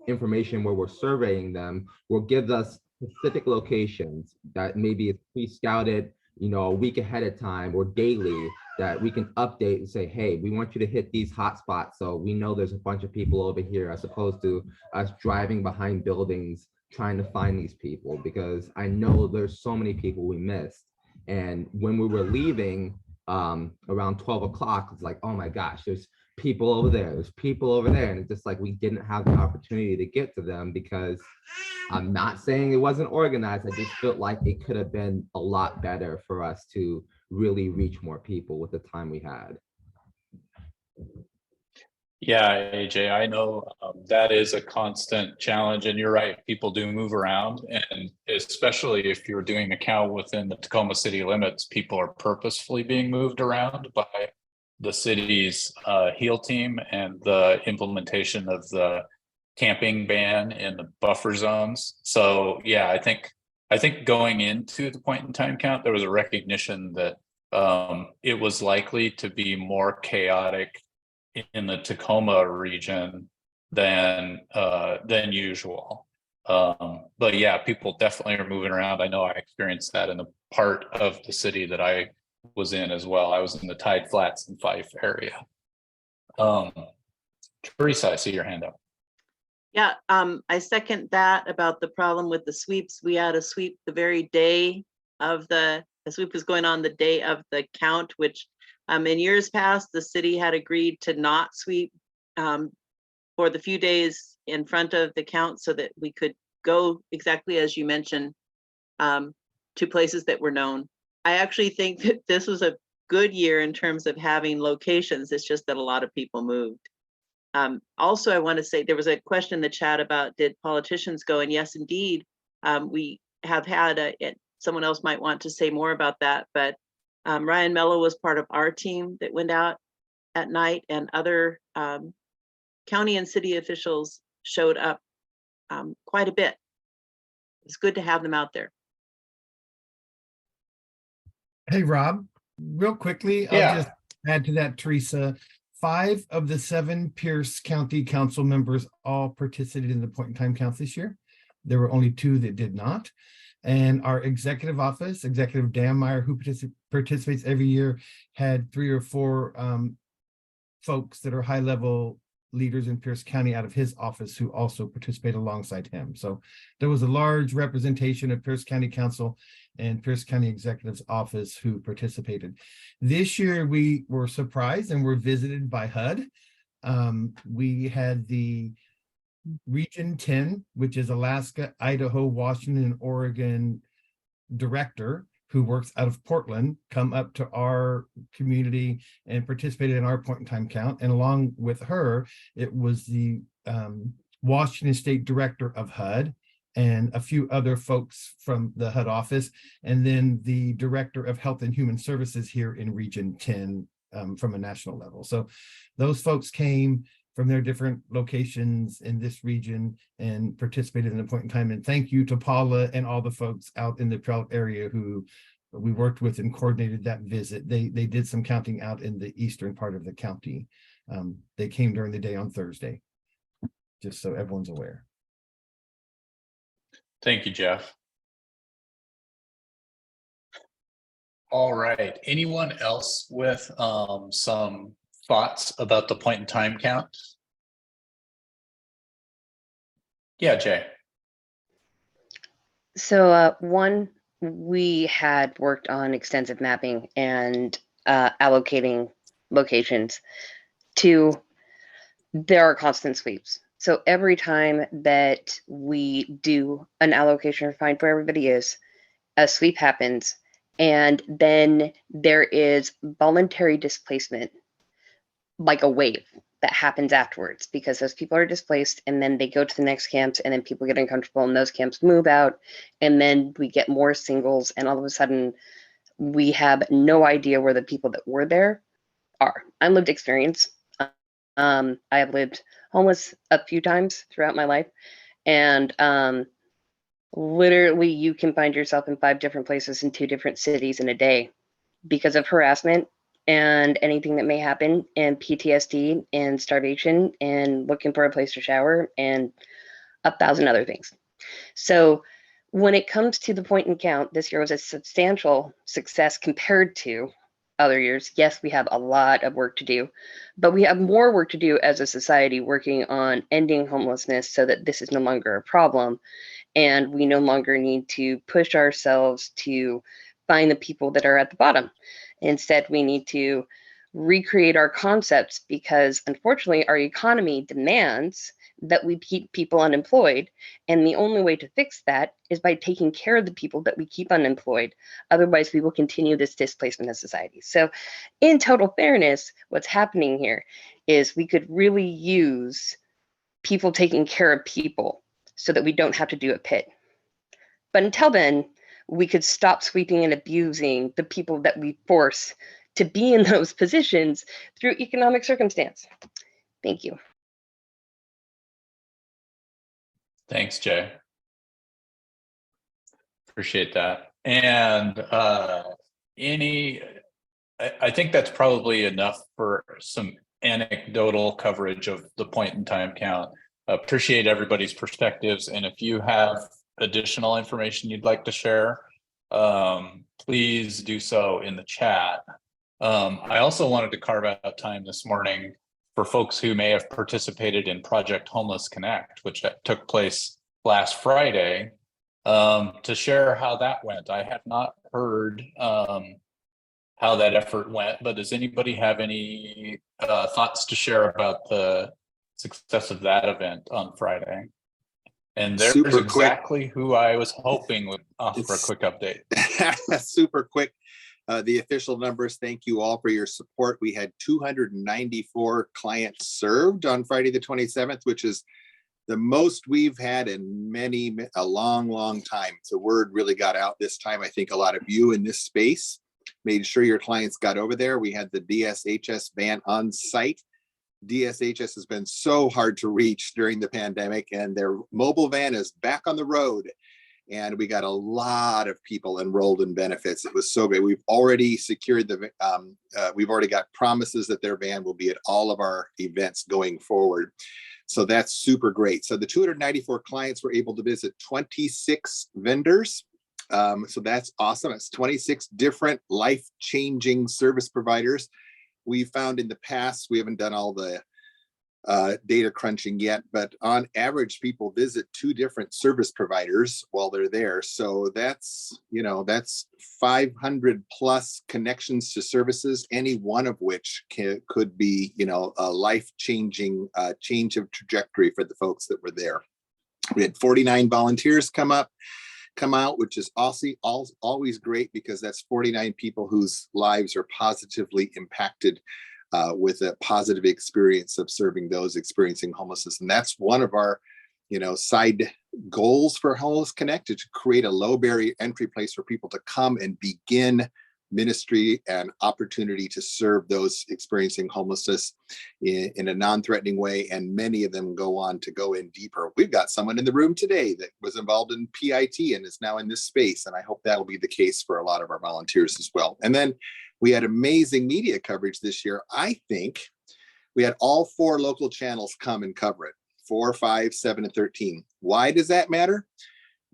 information where we're surveying them, will give us specific locations that maybe it's pre-scouted, you know, a week ahead of time or daily, that we can update and say, hey, we want you to hit these hot spots so we know there's a bunch of people over here, as opposed to us driving behind buildings trying to find these people, because I know there's so many people we missed. And when we were leaving around 12 o'clock, it's like, oh my gosh, there's people over there, there's people over there. And it's just like we didn't have the opportunity to get to them, because I'm not saying it wasn't organized. I just felt like it could have been a lot better for us to really reach more people with the time we had.
Yeah, AJ, I know that is a constant challenge, and you're right, people do move around, and especially if you're doing a count within the Tacoma city limits, people are purposefully being moved around by the city's HEAL team and the implementation of the camping ban in the buffer zones. So yeah, I think going into the point in time count, there was a recognition that it was likely to be more chaotic in the Tacoma region than usual. But yeah, people definitely are moving around. I know I experienced that in the part of the city that I was in as well. I was in the Tide Flats and Fife area. Teresa, I see your hand up.
Yeah, I second that about the problem with the sweeps. We had a sweep the very day of the sweep was going on the day of the count, which in years past, the city had agreed to not sweep for the few days in front of the count so that we could go exactly as you mentioned, to places that were known. I actually think that this was a good year in terms of having locations. It's just that a lot of people moved. Also, I want to say there was a question in the chat about did politicians go? And yes, indeed, we have had someone else might want to say more about that, but Ryan Mello was part of our team that went out at night, and other county and city officials showed up quite a bit. It's good to have them out there.
Hey, Rob, real quickly, I'll just add to that, Teresa. 5 of the 7 Pierce County Council members all participated in the point in time counts this year. There were only 2 that did not. And our executive office, Executive Dan Meyer, who participates every year, had 3 or 4 folks that are high-level leaders in Pierce County out of his office who also participate alongside him. So there was a large representation of Pierce County Council and Pierce County Executive's office who participated. This year, we were surprised and were visited by HUD. We had the Region 10, which is Alaska, Idaho, Washington, and Oregon director, who works out of Portland, come up to our community and participated in our point in time count. And along with her, it was the Washington State Director of HUD and a few other folks from the HUD office, and then the Director of Health and Human Services here in Region 10 from a national level. So those folks came from their different locations in this region and participated in the point in time. And thank you to Paula and all the folks out in the Trout area who we worked with and coordinated that visit. They did some counting out in the eastern part of the county. They came during the day on Thursday, just so everyone's aware.
Thank you, Jeff. All right, anyone else with some thoughts about the point in time count? Yeah, Jay.
So one, we had worked on extensive mapping and allocating locations. 2, there are constant sweeps. So every time that we do an allocation or find where everybody is, a sweep happens, and then there is voluntary displacement, like a wave that happens afterwards, because those people are displaced and then they go to the next camps, and then people get uncomfortable and those camps move out, and then we get more singles, and all of a sudden we have no idea where the people that were there are. I'm lived experience. I have lived homeless a few times throughout my life, and literally you can find yourself in 5 different places in 2 different cities in a day because of harassment and anything that may happen, and PTSD and starvation and looking for a place to shower and 1,000 other things. So when it comes to the point and count, this year was a substantial success compared to other years. Yes, we have a lot of work to do, but we have more work to do as a society working on ending homelessness so that this is no longer a problem. And we no longer need to push ourselves to find the people that are at the bottom. Instead, we need to recreate our concepts, because unfortunately our economy demands that we keep people unemployed. And the only way to fix that is by taking care of the people that we keep unemployed. Otherwise, we will continue this displacement of society. So in total fairness, what's happening here is we could really use people taking care of people so that we don't have to do a pit. But until then, we could stop sweeping and abusing the people that we force to be in those positions through economic circumstance. Thank you.
Thanks, Jay. Appreciate that. And I think that's probably enough for some anecdotal coverage of the point in time count. Appreciate everybody's perspectives. And if you have additional information you'd like to share, please do so in the chat. I also wanted to carve out time this morning for folks who may have participated in Project Homeless Connect, which took place last Friday, to share how that went. I have not heard how that effort went, but does anybody have any thoughts to share about the success of that event on Friday. And there's
Super quick.
exactly who I was hoping would offer a quick update.
Super quick. The official numbers, thank you all for your support. We had 294 clients served on Friday the 27th, which is the most we've had in a long time. The word really got out this time. I think a lot of you in this space made sure your clients got over there. We had the DSHS van on site. DSHS has been so hard to reach during the pandemic, and their mobile van is back on the road. And we got a lot of people enrolled in benefits. It was so great. We've already secured we've already got promises that their van will be at all of our events going forward. So that's super great. So the 294 clients were able to visit 26 vendors. So that's awesome. It's 26 different life-changing service providers. We found in the past, we haven't done all the data crunching yet, but on average, people visit 2 different service providers while they're there. So that's 500 plus connections to services, any one of which could be, a life-changing change of trajectory for the folks that were there. We had 49 volunteers come out, which is always great, because that's 49 people whose lives are positively impacted with a positive experience of serving those experiencing homelessness. And that's one of our, side goals for Homeless Connect, to create a low barrier entry place for people to come and begin ministry and opportunity to serve those experiencing homelessness in a non-threatening way. And many of them go on to go in deeper. We've got someone in the room today that was involved in PIT and is now in this space. And I hope that'll be the case for a lot of our volunteers as well. And then we had amazing media coverage this year. I think we had all 4 local channels come and cover it, 4, 5, 7, and 13. Why does that matter?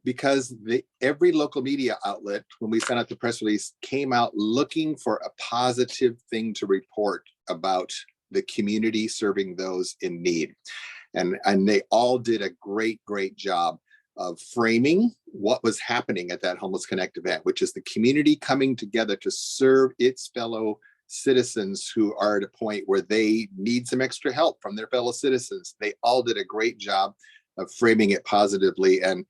Because every local media outlet, when we sent out the press release, came out looking for a positive thing to report about the community serving those in need. And they all did a great job of framing what was happening at that Homeless Connect event, which is the community coming together to serve its fellow citizens who are at a point where they need some extra help from their fellow citizens. They all did a great job of framing it positively. And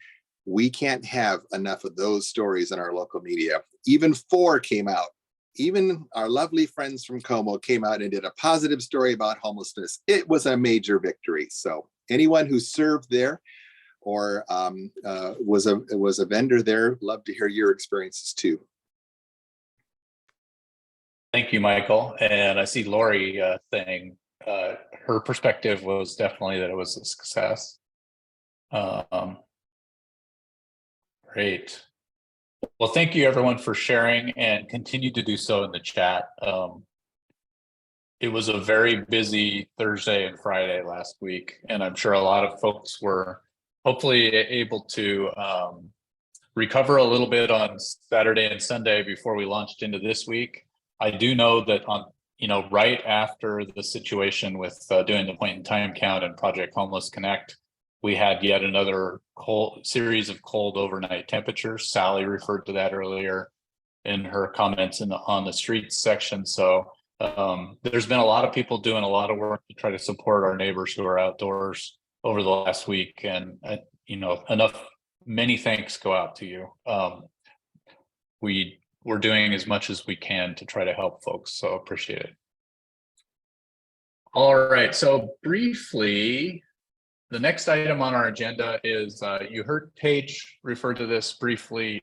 we can't have enough of those stories in our local media. Even 4 came out. Even our lovely friends from Como came out and did a positive story about homelessness. It was a major victory. So anyone who served there or was a vendor there, love to hear your experiences too.
Thank you, Michael. And I see Lori saying her perspective was definitely that it was a success. Great. Well, thank you everyone for sharing, and continue to do so in the chat. It was a very busy Thursday and Friday last week, and I'm sure a lot of folks were hopefully able to recover a little bit on Saturday and Sunday before we launched into this week. I do know that right after the situation with doing the point in time count and Project Homeless Connect, we had yet another series of cold overnight temperatures. Sally referred to that earlier in her comments on the streets section. So there's been a lot of people doing a lot of work to try to support our neighbors who are outdoors over the last week. And, many thanks go out to you. We're doing as much as we can to try to help folks. So appreciate it. All right. So briefly, the next item on our agenda is, you heard Paige refer to this briefly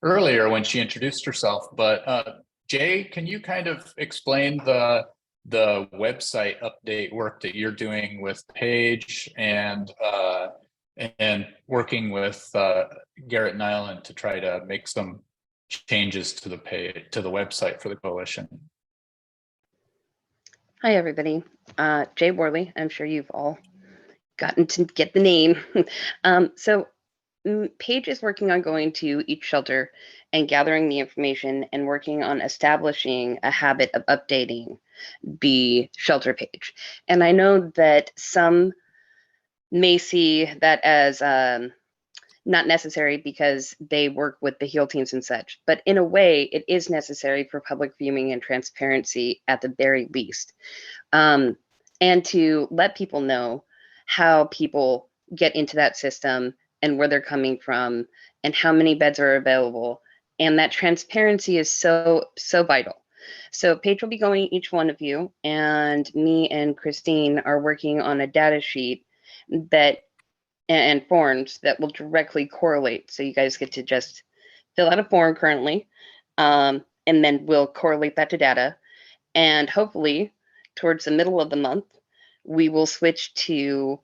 earlier when she introduced herself, but Jay, can you kind of explain the website update work that you're doing with Paige and working with Garrett Nyland to try to make some changes to the website for the coalition?
Hi, everybody. Jay Worley. I'm sure you've all gotten to get the name. So Paige is working on going to each shelter and gathering the information and working on establishing a habit of updating the shelter page. And I know that some may see that as not necessary because they work with the HEAL teams and such, but in a way it is necessary for public viewing and transparency at the very least. and to let people know how people get into that system and where they're coming from and how many beds are available. And that transparency is so vital. So Paige will be going to each one of you, and me and Christine are working on a data sheet that and forms that will directly correlate. So you guys get to just fill out a form currently, and then we'll correlate that to data. And hopefully towards the middle of the month, we will switch to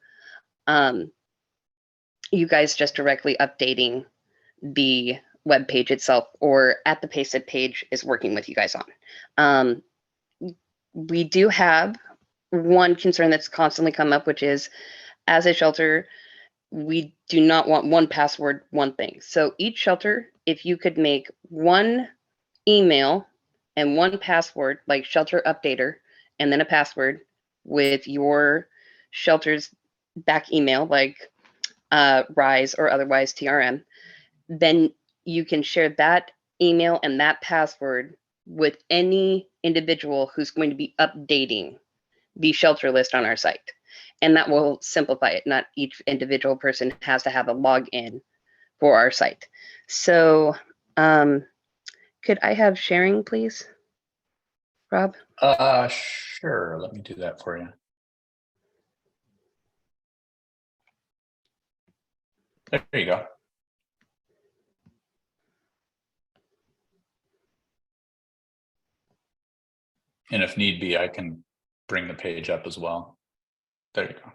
you guys just directly updating the web page itself, or at the pace that Paige is working with you guys on. We do have one concern that's constantly come up, which is, as a shelter, we do not want one password, one thing. So each shelter, if you could make one email and one password, like shelter updater, and then a password with your shelter's back email, like RISE or otherwise TRM, then you can share that email and that password with any individual who's going to be updating the shelter list on our site. And that will simplify it. Not each individual person has to have a login for our site. So could I have sharing, please, Rob?
Sure. Let me do that for you. There you go. And if need be, I can bring the page up as well. There you go.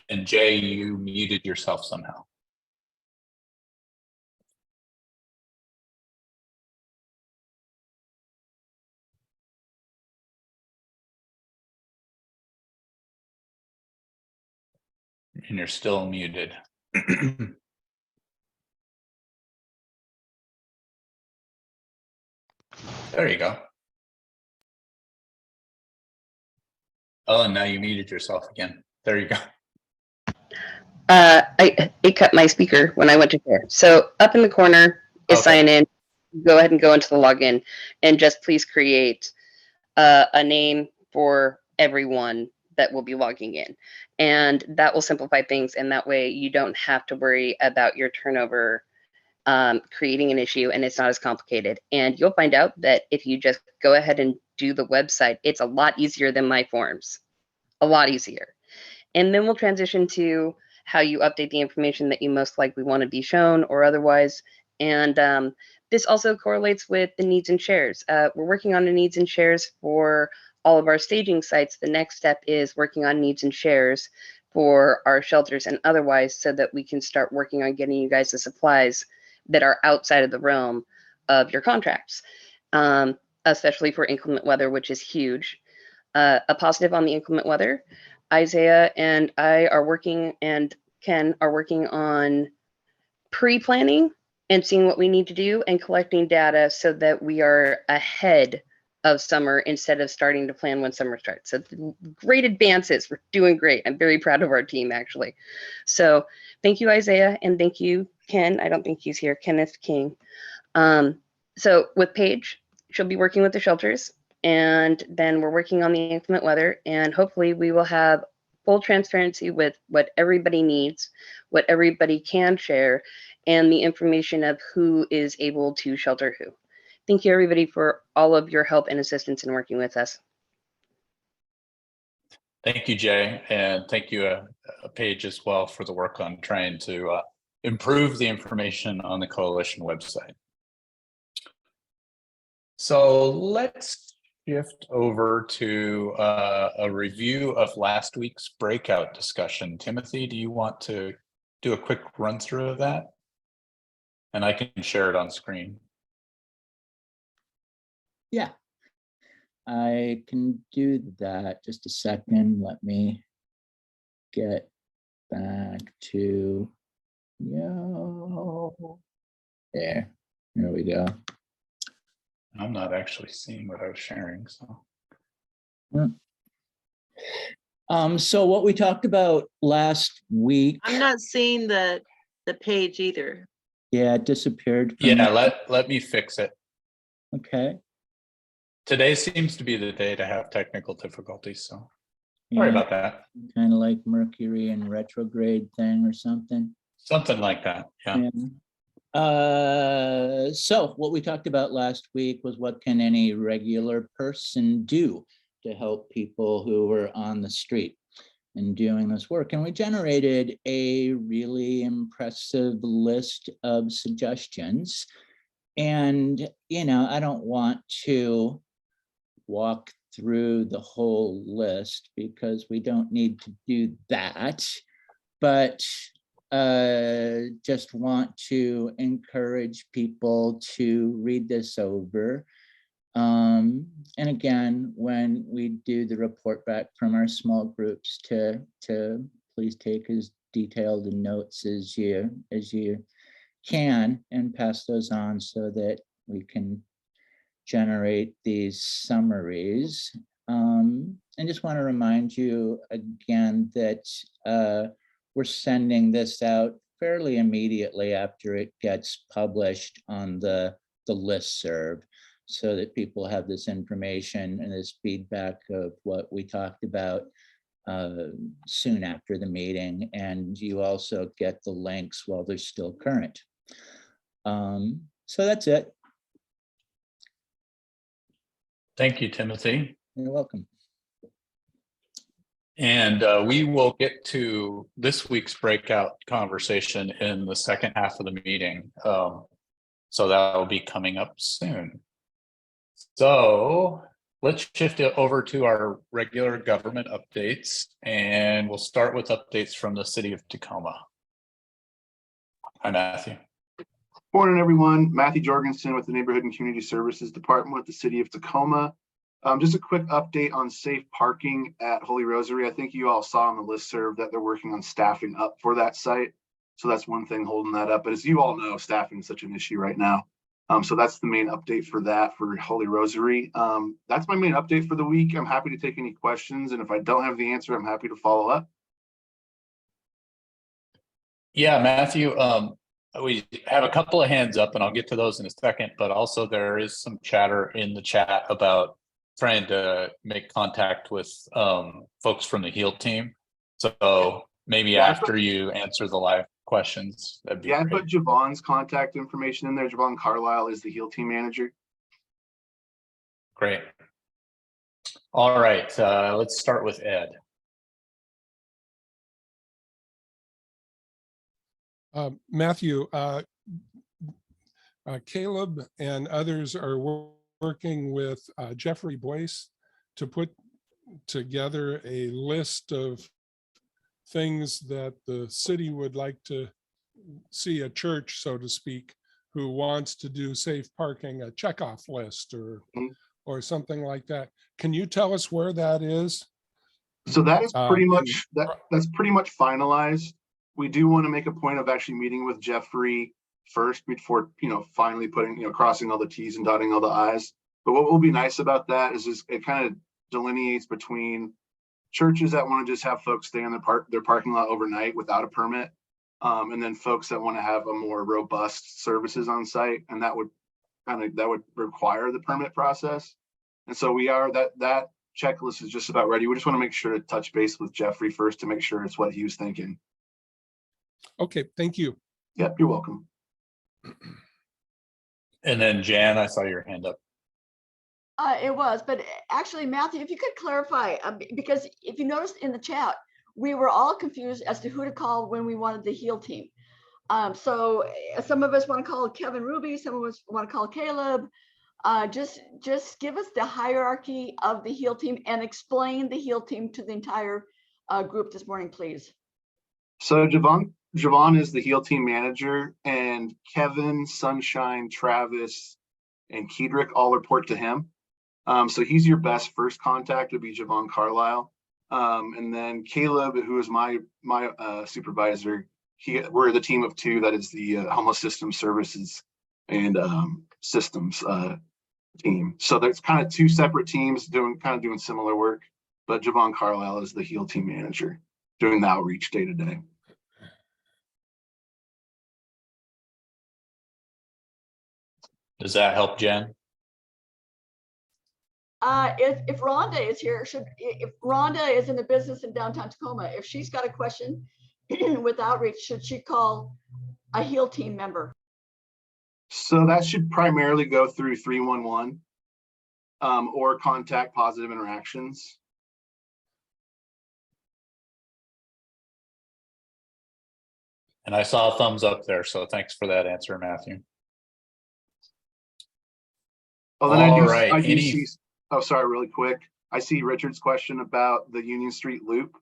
And Jay, you muted yourself somehow. And you're still muted. There you go. Oh, and now you muted yourself again. There you go.
It cut my speaker when I went to share. So up in the corner is sign in. Go ahead and go into the login, and just please create a name for everyone that will be logging in. And that will simplify things. And that way you don't have to worry about your turnover creating an issue, and it's not as complicated. And you'll find out that if you just go ahead and do the website, it's a lot easier than my forms, a lot easier. And then we'll transition to how you update the information that you most likely want to be shown or otherwise. And this also correlates with the needs and shares. We're working on the needs and shares for all of our staging sites. The next step is working on needs and shares for our shelters and otherwise, so that we can start working on getting you guys the supplies that are outside of the realm of your contracts, especially for inclement weather, which is huge. A positive on the inclement weather, Isaiah and I are working, and Ken are working on pre-planning and seeing what we need to do and collecting data so that we are ahead of summer instead of starting to plan when summer starts. So great advances. We're doing great. I'm very proud of our team, actually. So thank you, Isaiah, and thank you, Ken. I don't think he's here, Kenneth King. So with Paige, she'll be working with the shelters, and then we're working on the inclement weather, and hopefully we will have full transparency with what everybody needs, what everybody can share, and the information of who is able to shelter who. Thank you, everybody, for all of your help and assistance in working with us.
Thank you, Jay, and thank you, Paige, as well, for the work on trying to improve the information on the coalition website. So let's shift over to a review of last week's breakout discussion. Timothy, do you want to do a quick run through of that? And I can share it on screen.
Yeah, I can do that. Just a second. Let me get back to there. There we go.
I'm not actually seeing what I was sharing, so.
So what we talked about last week.
I'm not seeing the the page either.
Yeah, it disappeared. from
Yeah,
the-
let me fix it.
Okay.
Today seems to be the day to have technical difficulties, so sorry about that.
Kind of like Mercury in retrograde thing or something.
Something like that, yeah.
So what we talked about last week was what can any regular person do to help people who were on the street and doing this work. And we generated a really impressive list of suggestions. And, you know, I don't want to walk through the whole list because we don't need to do that, but just want to encourage people to read this over. And again, when we do the report back from our small groups, to please take as detailed a notes as you can and pass those on so that we can generate these summaries. And just want to remind you again that we're sending this out fairly immediately after it gets published on the listserv, so that people have this information and this feedback of what we talked about soon after the meeting. And you also get the links while they're still current. So that's it.
Thank you, Timothy.
You're welcome.
And we will get to this week's breakout conversation in the second half of the meeting. So that will be coming up soon. So let's shift it over to our regular government updates, and we'll start with updates from the city of Tacoma. Hi, Matthew.
Morning, everyone. Matthew Jorgensen with the Neighborhood and Community Services Department with the city of Tacoma. Just a quick update on safe parking at Holy Rosary. I think you all saw on the listserv that they're working on staffing up for that site. So that's one thing holding that up. But as you all know, staffing is such an issue right now. So that's the main update for that for Holy Rosary. That's my main update for the week. I'm happy to take any questions. And if I don't have the answer, I'm happy to follow up.
Yeah, Matthew, we have a couple of hands up and I'll get to those in a second, but also there is some chatter in the chat about trying to make contact with folks from the HEAL team. So maybe after you answer the live questions, that'd be
great. I put Javon's contact information in there. Javon Carlisle is the HEAL team manager.
Great. All right, let's start with Ed.
Matthew, Caleb and others are working with Jeffrey Boyce to put together a list of things that the city would like to see, a church, so to speak, who wants to do safe parking, a checkoff list or something like that. Can you tell us where that is?
So that is pretty much that's pretty much finalized. We do want to make a point of actually meeting with Jeffrey first before, finally putting, crossing all the T's and dotting all the I's. But what will be nice about that is it kind of delineates between churches that want to just have folks stay in their parking lot overnight without a permit, and then folks that want to have a more robust services on site, and that would require the permit process. And so that checklist is just about ready. We just want to make sure to touch base with Jeffrey first to make sure it's what he was thinking.
Okay, thank you.
Yep, you're welcome.
And then Jan, I saw your hand up.
It was, but actually, Matthew, if you could clarify, because if you noticed in the chat, we were all confused as to who to call when we wanted the HEAL team. So some of us want to call Kevin Ruby, some of us want to call Caleb. Just give us the hierarchy of the HEAL team and explain the HEAL team to the entire group this morning, please.
So Javon is the HEAL team manager, and Kevin, Sunshine, Travis, and Kedrick all report to him. So he's your best first contact would be Javon Carlisle. And then Caleb, who is my supervisor, we're the team of two that is the homeless system services and systems team. So there's kind of two separate teams doing similar work, but Javon Carlisle is the HEAL team manager doing the outreach day to day.
Does that help, Jen?
If Rhonda is here, if Rhonda is in the business in downtown Tacoma, if she's got a question with outreach, should she call a HEAL team member?
So that should primarily go through 311 or contact Positive Interactions.
And I saw a thumbs up there, so thanks for that answer, Matthew.
Oh, then
All
I
right.
do see, oh, sorry, really quick. I see Richard's question about the Union Street loop.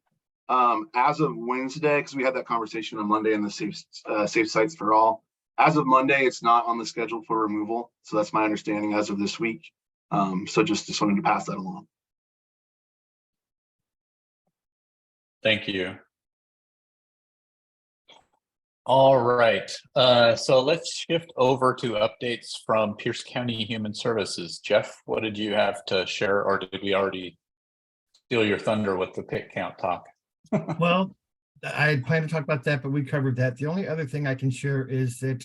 As of Wednesday, because we had that conversation on Monday in the Safe Sites for All. As of Monday, it's not on the schedule for removal. So that's my understanding as of this week. So just wanted to pass that along.
Thank you. All right, so let's shift over to updates from Pierce County Human Services. Jeff, what did you have to share, or did we already steal your thunder with the pit count talk?
Well, I plan to talk about that, but we covered that. The only other thing I can share is that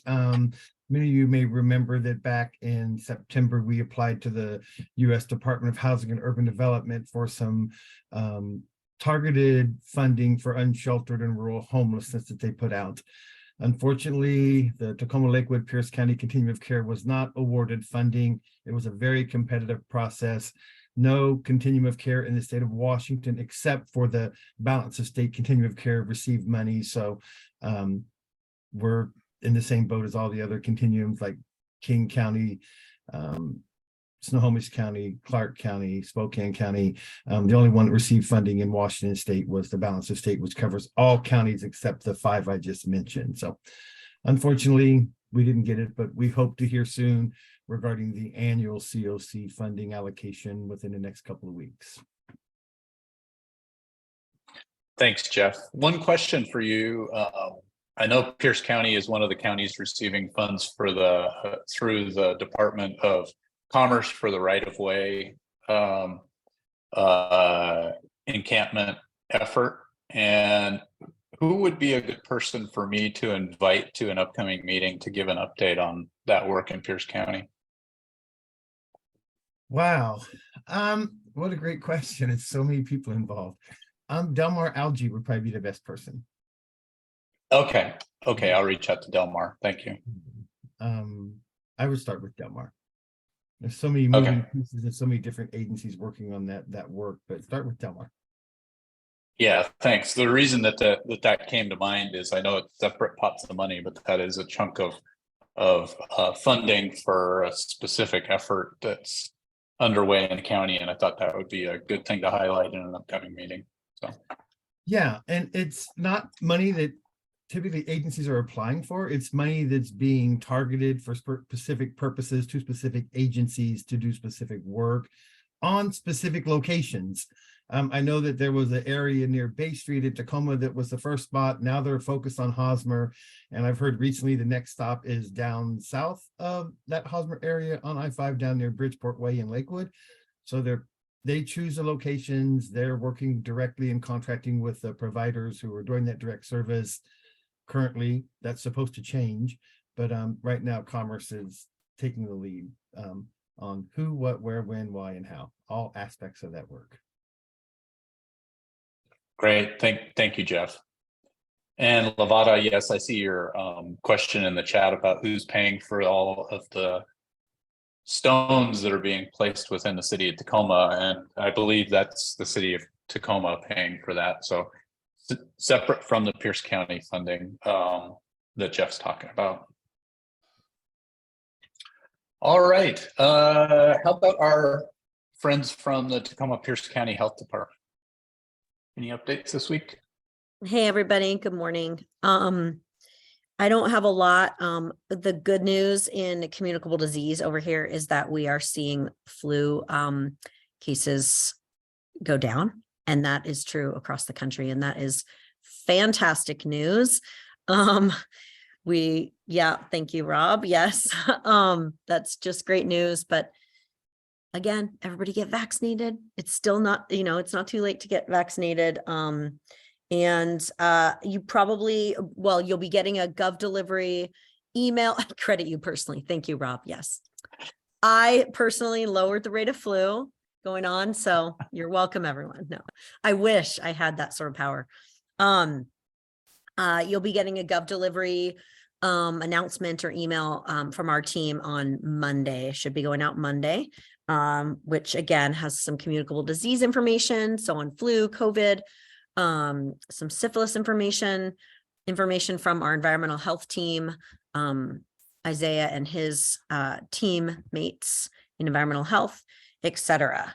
many of you may remember that back in September, we applied to the U.S. Department of Housing and Urban Development for some targeted funding for unsheltered and rural homelessness that they put out. Unfortunately, the Tacoma Lakewood Pierce County Continuum of Care was not awarded funding. It was a very competitive process. No continuum of care in the state of Washington, except for the balance of state continuum of care, received money. So we're in the same boat as all the other continuums like King County, Snohomish County, Clark County, Spokane County. The only one that received funding in Washington state was the balance of state, which covers all counties except the 5 I just mentioned. So unfortunately, we didn't get it, but we hope to hear soon regarding the annual COC funding allocation within the next couple of weeks.
Thanks, Jeff. One question for you. I know Pierce County is one of the counties receiving funds for the through the Department of Commerce for the right-of-way encampment effort. And who would be a good person for me to invite to an upcoming meeting to give an update on that work in Pierce County?
Wow. What a great question. It's so many people involved. Delmar Algie would probably be the best person.
Okay. Okay. I'll reach out to Delmar. Thank you.
I would start with Delmar. There's so many moving pieces and so many different agencies working on that work, but start with Delmar.
Yeah, thanks. The reason that that came to mind is I know it's separate pots of money, but that is a chunk of funding for a specific effort that's underway in the county, and I thought that would be a good thing to highlight in an upcoming meeting. So
yeah, and it's not money that typically agencies are applying for. It's money that's being targeted for specific purposes to specific agencies to do specific work on specific locations. I know that there was an area near Bay Street at Tacoma that was the first spot. Now they're focused on Hosmer. And I've heard recently the next stop is down south of that Hosmer area on I-5 down near Bridgeport Way in Lakewood. So they choose the locations. They're working directly and contracting with the providers who are doing that direct service. Currently, that's supposed to change. But right now, Commerce is taking the lead on who, what, where, when, why, and how, all aspects of that work.
great. Thank you, Jeff. And Lavada, yes, I see your question in the chat about who's paying for all of the stones that are being placed within the city of Tacoma. And I believe that's the city of Tacoma paying for that. So separate from the Pierce County funding that Jeff's talking about. All right. How about our friends from the Tacoma Pierce County Health Department? Any updates this week?
Hey, everybody. Good morning. I don't have a lot. The good news in communicable disease over here is that we are seeing flu cases go down, and that is true across the country, and that is fantastic news. Thank you, Rob. Yes, that's just great news. But again, everybody get vaccinated. It's still not, it's not too late to get vaccinated. And you probably, you'll be getting a Gov delivery email. I credit you personally. Thank you, Rob. Yes. I personally lowered the rate of flu going on, so you're welcome, everyone. No, I wish I had that sort of power. You'll be getting a Gov delivery announcement or email from our team on Monday. It should be going out Monday, which again has some communicable disease information. So on flu, COVID, some syphilis information from our environmental health team, Isaiah and his teammates in environmental health, etc.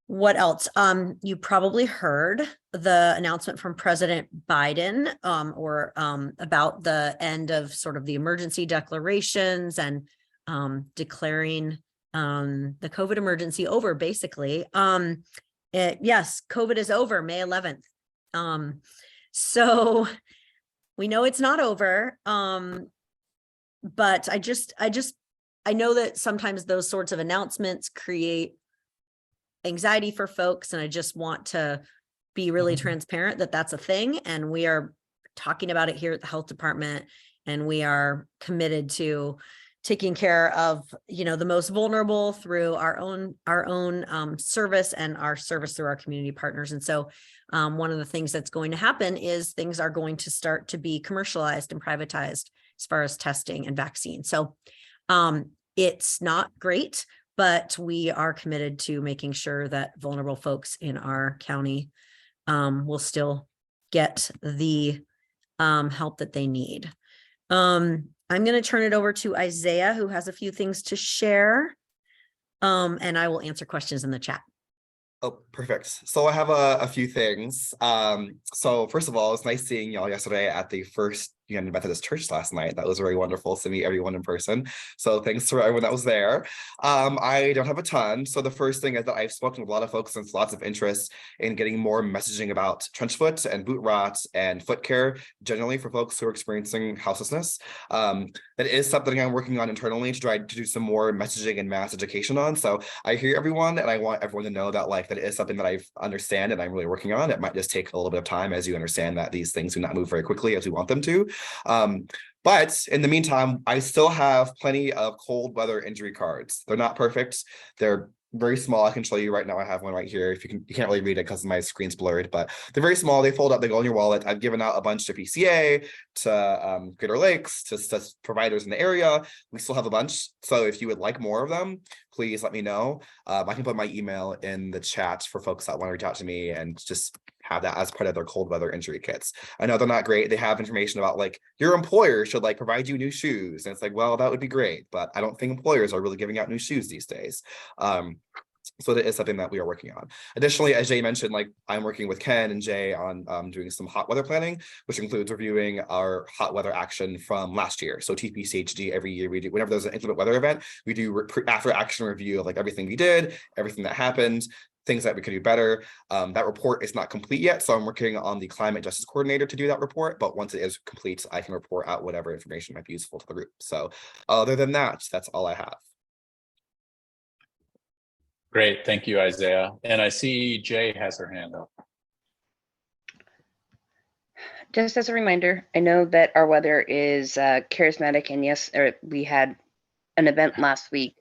What else? You probably heard the announcement from President Biden about the end of sort of the emergency declarations and declaring the COVID emergency over, basically. Yes, COVID is over May 11th. So we know it's not over. But I know that sometimes those sorts of announcements create anxiety for folks. And I just want to be really transparent that that's a thing. And we are talking about it here at the health department. And we are committed to taking care of, the most vulnerable through our own service and our service through our community partners. And so one of the things that's going to happen is things are going to start to be commercialized and privatized as far as testing and vaccine. So it's not great, but we are committed to making sure that vulnerable folks in our county will still get the help that they need. I'm going to turn it over to Isaiah, who has a few things to share, and I will answer questions in the chat.
Oh, perfect. So I have a few things. So first of all, it's nice seeing y'all yesterday at the First United Methodist Church last night. That was very wonderful to meet everyone in person. So thanks to everyone that was there. I don't have a ton. So the first thing is that I've spoken with a lot of folks since lots of interest in getting more messaging about trench foot and boot rot and foot care generally for folks who are experiencing houselessness. That is something I'm working on internally to try to do some more messaging and mass education on. So I hear everyone, and I want everyone to know that that is something that I understand and I'm really working on. It might just take a little bit of time as you understand that these things do not move very quickly as we want them to. But in the meantime, I still have plenty of cold weather injury cards. They're not perfect. They're very small. I can show you right now. I have one right here. If you can't really read it because my screen's blurred, but they're very small. They fold up, they go in your wallet. I've given out a bunch to PCA, to Greater Lakes, to providers in the area. We still have a bunch. So if you would like more of them, please let me know. I can put my email in the chat for folks that want to reach out to me and just have that as part of their cold weather injury kits. I know they're not great. They have information about your employer should provide you new shoes. And it's well, that would be great, but I don't think employers are really giving out new shoes these days. So that is something that we are working on. Additionally, as Jay mentioned, I'm working with Ken and Jay on doing some hot weather planning, which includes reviewing our hot weather action from last year. So TPCHD, every year we do, whenever there's an inclement weather event, we do after action review of everything we did, everything that happened, things that we could do better. That report is not complete yet, so I'm working on the climate justice coordinator to do that report. But once it is complete, I can report out whatever information might be useful to the group. So other than that, that's all I have.
Great, thank you, Isaiah. And I see Jay has her hand up.
Just as a reminder, I know that our weather is charismatic, and yes, we had an event last week,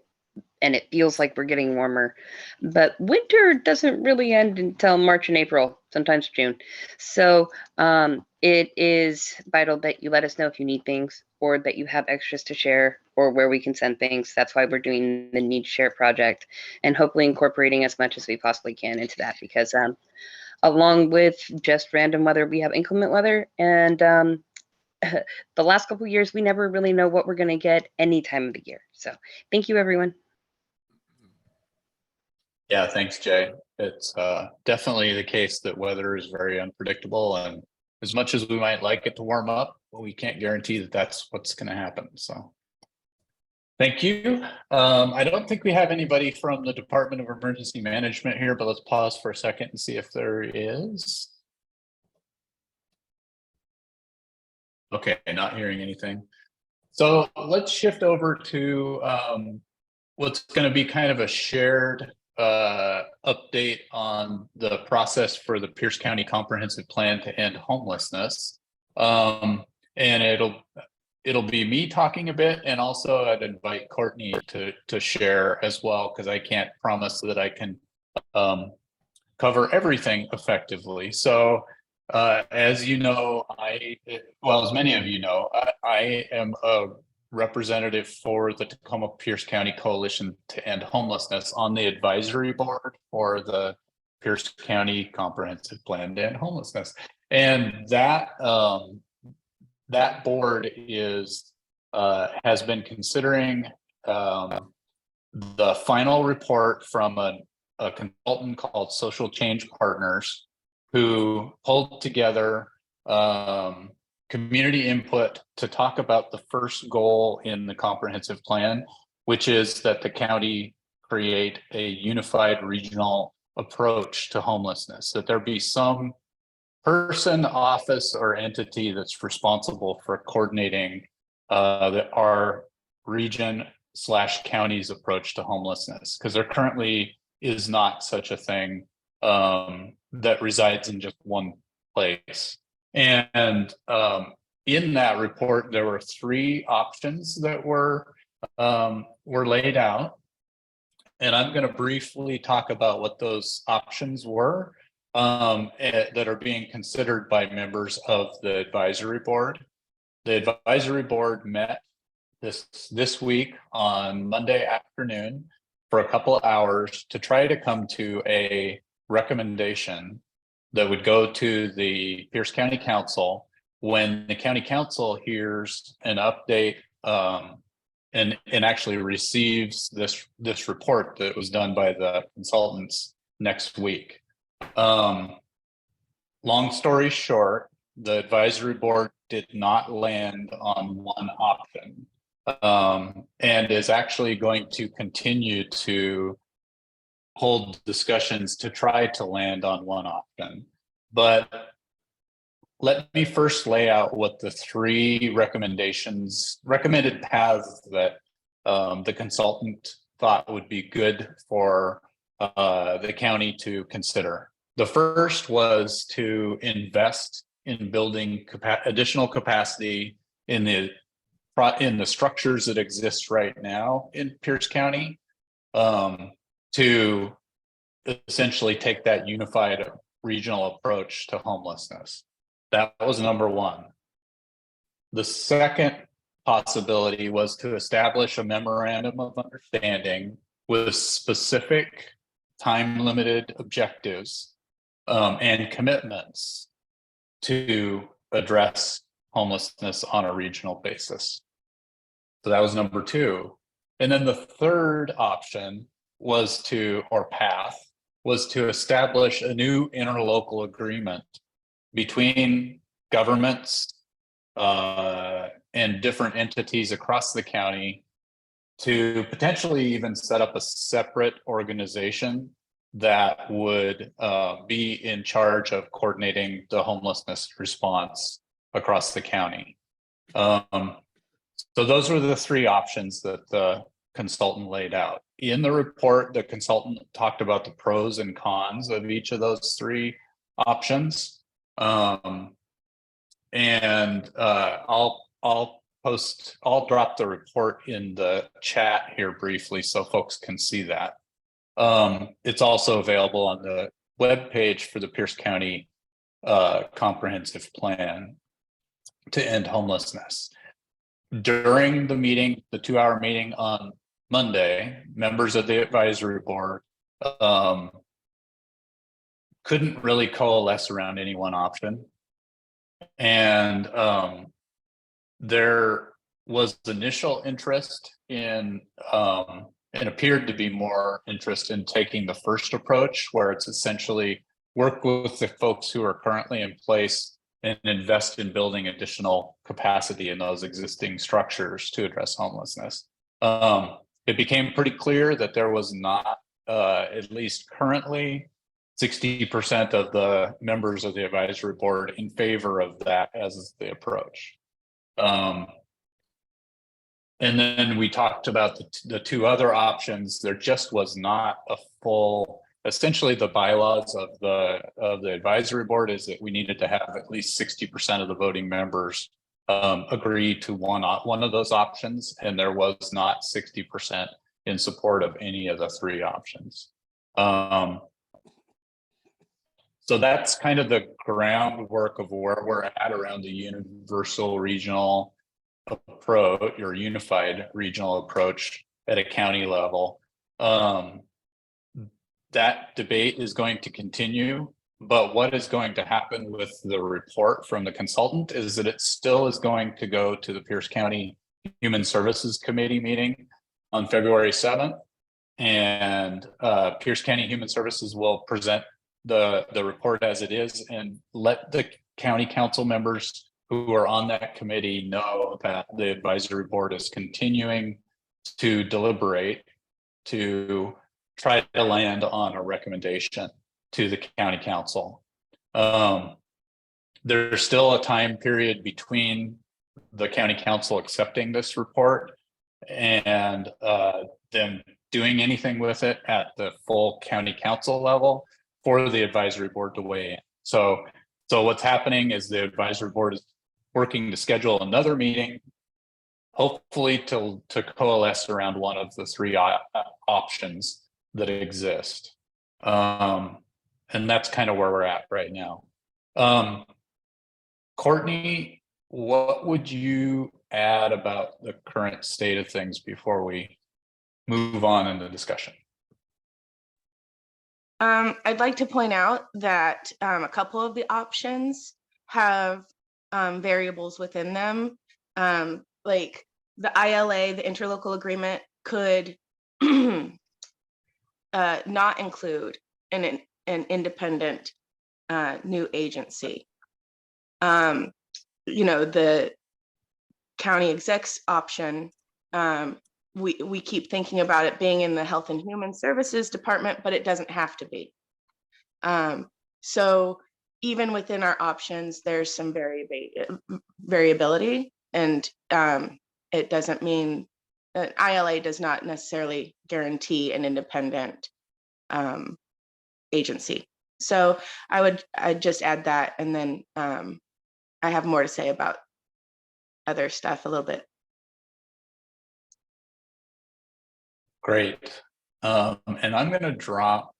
and it feels like we're getting warmer, but winter doesn't really end until March and April, sometimes June. So it is vital that you let us know if you need things or that you have extras to share or where we can send things. That's why we're doing the Need Share project and hopefully incorporating as much as we possibly can into that, because along with just random weather, we have inclement weather, and the last couple of years, we never really know what we're going to get any time of the year. So thank you, everyone.
Yeah, thanks, Jay. It's definitely the case that weather is very unpredictable, and as much as we might like it to warm up, we can't guarantee that that's what's going to happen. So thank you. I don't think we have anybody from the Department of Emergency Management here, but let's pause for a second and see if there is. Okay, not hearing anything. So let's shift over to what's going to be kind of a shared update on the process for the Pierce County Comprehensive Plan to End Homelessness. And it'll be me talking a bit, and also I'd invite Courtney to share as well, because I can't promise that I can cover everything effectively. So as you know, as many of you know, I am a representative for the Tacoma Pierce County Coalition to End Homelessness on the advisory board for the Pierce County Comprehensive Plan to End Homelessness. And that board has been considering the final report from a consultant called Social Change Partners, who pulled together community input to talk about the first goal in the comprehensive plan, which is that the county create a unified regional approach to homelessness, that there be some person, office, or entity that's responsible for coordinating our region/county's approach to homelessness, because there currently is not such a thing that resides in just one place. And in that report, there were 3 options that were laid out. And I'm going to briefly talk about what those options were that are being considered by members of the advisory board. The advisory board met this week on Monday afternoon for a couple of hours to try to come to a recommendation that would go to the Pierce County Council when the county council hears an update and actually receives this report that was done by the consultants next week. Long story short, the advisory board did not land on one option and is actually going to continue to hold discussions to try to land on one option. But let me first lay out what the 3 recommended paths that the consultant thought would be good for the county to consider. The first was to invest in building additional capacity in the structures that exist right now in Pierce County to essentially take that unified regional approach to homelessness. That was number 1. The second possibility was to establish a memorandum of understanding with specific time-limited objectives and commitments to address homelessness on a regional basis. So that was number 2. And then the third option was to establish a new interlocal agreement between governments and different entities across the county to potentially even set up a separate organization that would be in charge of coordinating the homelessness response across the county. So those were the 3 options that the consultant laid out. In the report, the consultant talked about the pros and cons of each of those 3 options. I'll drop the report in the chat here briefly so folks can see that. It's also available on the webpage for the Pierce County Comprehensive Plan to End Homelessness. During the meeting, the 2-hour meeting on Monday, members of the advisory board couldn't really coalesce around any one option. And there was initial interest in and appeared to be more interest in taking the first approach, where it's essentially work with the folks who are currently in place and invest in building additional capacity in those existing structures to address homelessness. It became pretty clear that there was not, at least currently, 60% of the members of the advisory board in favor of that as the approach. And then we talked about the 2 other options. There just was not a full, essentially the bylaws of the advisory board is that we needed to have at least 60% of the voting members agree to one of those options, and there was not 60% in support of any of the three options. So that's kind of the groundwork of where we're at around the universal regional approach or unified regional approach at a county level. That debate is going to continue, but what is going to happen with the report from the consultant is that it still is going to go to the Pierce County Human Services Committee meeting on February 7th. And Pierce County Human Services will present the report as it is and let the county council members who are on that committee know that the advisory board is continuing to deliberate to try to land on a recommendation to the county council. There's still a time period between the county council accepting this report and them doing anything with it at the full county council level for the advisory board to weigh in. So what's happening is the advisory board is working to schedule another meeting, hopefully to coalesce around one of the three options that exist. And that's kind of where we're at right now. Courtney, what would you add about the current state of things before we move on in the discussion?
I'd like to point out that a couple of the options have variables within them. Like the ILA, the interlocal agreement, could not include an independent new agency. The county execs option, we keep thinking about it being in the Health and Human Services Department, but it doesn't have to be. So even within our options, there's some variability, and it doesn't mean that ILA does not necessarily guarantee an independent agency. So I'd just add that, and then I have more to say about other stuff a little bit.
Great. And I'm going to drop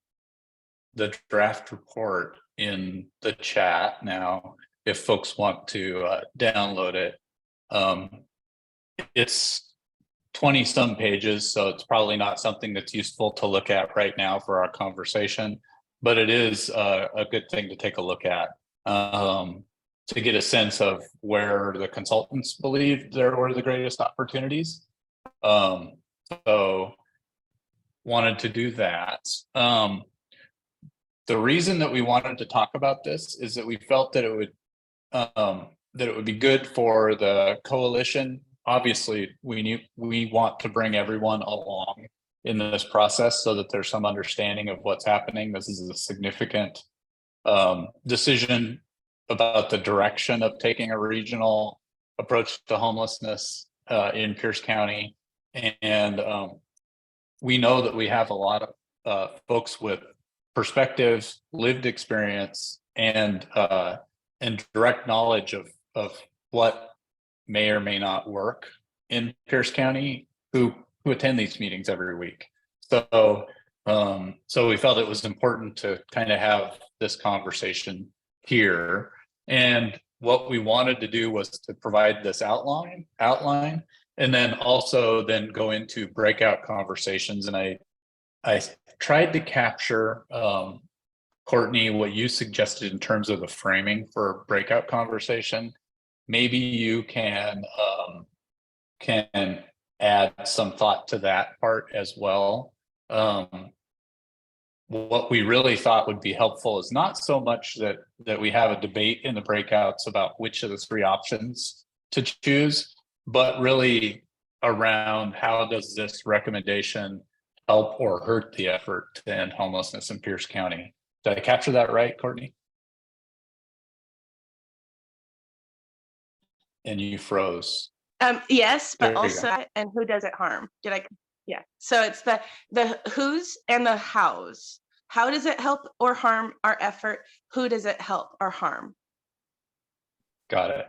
the draft report in the chat now if folks want to download it. It's 20 some pages, so it's probably not something that's useful to look at right now for our conversation, but it is a good thing to take a look at to get a sense of where the consultants believe there were the greatest opportunities. So wanted to do that. The reason that we wanted to talk about this is that we felt that it would be good for the coalition. Obviously, we want to bring everyone along in this process so that there's some understanding of what's happening. This is a significant decision about the direction of taking a regional approach to homelessness in Pierce County. And we know that we have a lot of folks with perspectives, lived experience, and direct knowledge of what may or may not work in Pierce County who attend these meetings every week. So we felt it was important to kind of have this conversation here. And what we wanted to do was to provide this outline, and then also then go into breakout conversations. And I tried to capture, Courtney, what you suggested in terms of the framing for a breakout conversation. Maybe you can add some thought to that part as well. What we really thought would be helpful is not so much that we have a debate in the breakouts about which of the three options to choose, but really around how does this recommendation help or hurt the effort to end homelessness in Pierce County. Did I capture that right, Courtney? And you froze.
Yes, but
There you
also,
go.
and who does it harm? Yeah. So it's the who's and the hows. How does it help or harm our effort? Who does it help or harm?
Got it.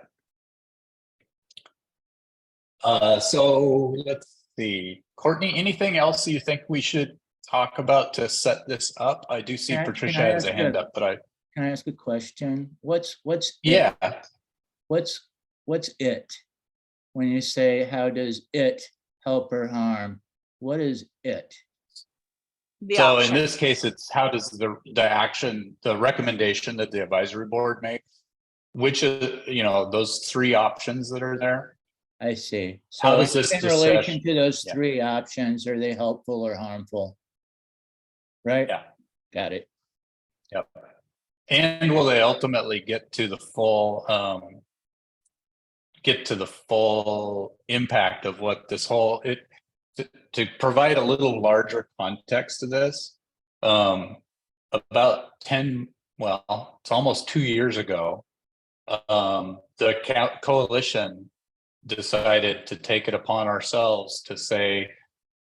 So let's see, Courtney, anything else you think we should talk about to set this up? I do see
Can I
Patricia has a
ask
hand
a-
up, but
Can I ask a question? What's it?
yeah.
What's it? When you say, how does it help or harm? What is it?
So in this case, it's how does the action, the recommendation that the advisory board makes, which is, those three options that are there.
I see.
How
So
does this
in relation
discussion-
to those
Yeah.
three options, are they helpful or harmful? Right?
Yeah.
Got it.
Yep. And will they ultimately get to the full impact of what this whole to provide a little larger context to this? About 10, well, it's almost 2 years ago, the coalition decided to take it upon ourselves to say,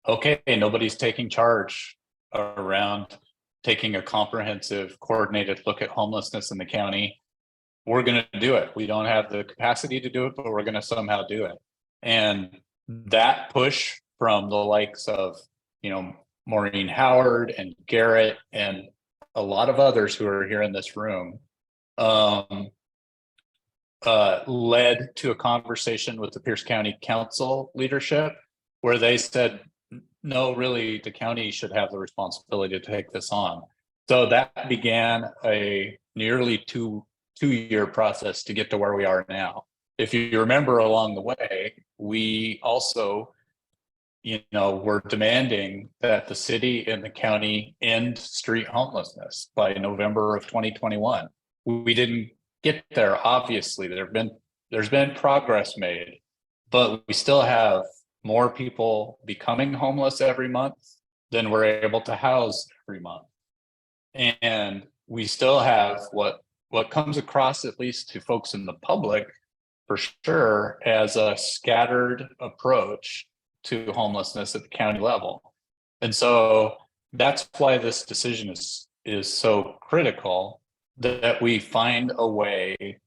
okay, nobody's taking charge around taking a comprehensive, coordinated look at homelessness in the county. We're going to do it. We don't have the capacity to do it, but we're going to somehow do it. And that push from the likes of, Maureen Howard and Garrett and a lot of others who are here in this room, led to a conversation with the Pierce County Council leadership, where they said, no, really, the county should have the responsibility to take this on. So that began a nearly two-year process to get to where we are now. If you remember along the way, we also, were demanding that the city and the county end street homelessness by November of 2021. We didn't get there, obviously. There's been progress made, but we still have more people becoming homeless every month than we're able to house every month. And we still have what comes across, at least to folks in the public, for sure, as a scattered approach to homelessness at the county level. And so that's why this decision is so critical, that we find a way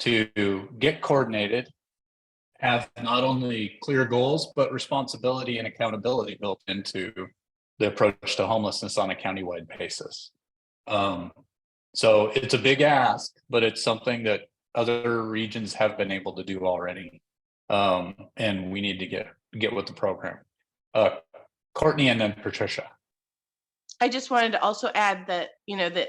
to get coordinated, have not only clear goals, but responsibility and accountability built into the approach to homelessness on a countywide basis. So it's a big ask, but it's something that other regions have been able to do already. And we need to get with the program. Courtney and then Patricia.
I just wanted to also add that, the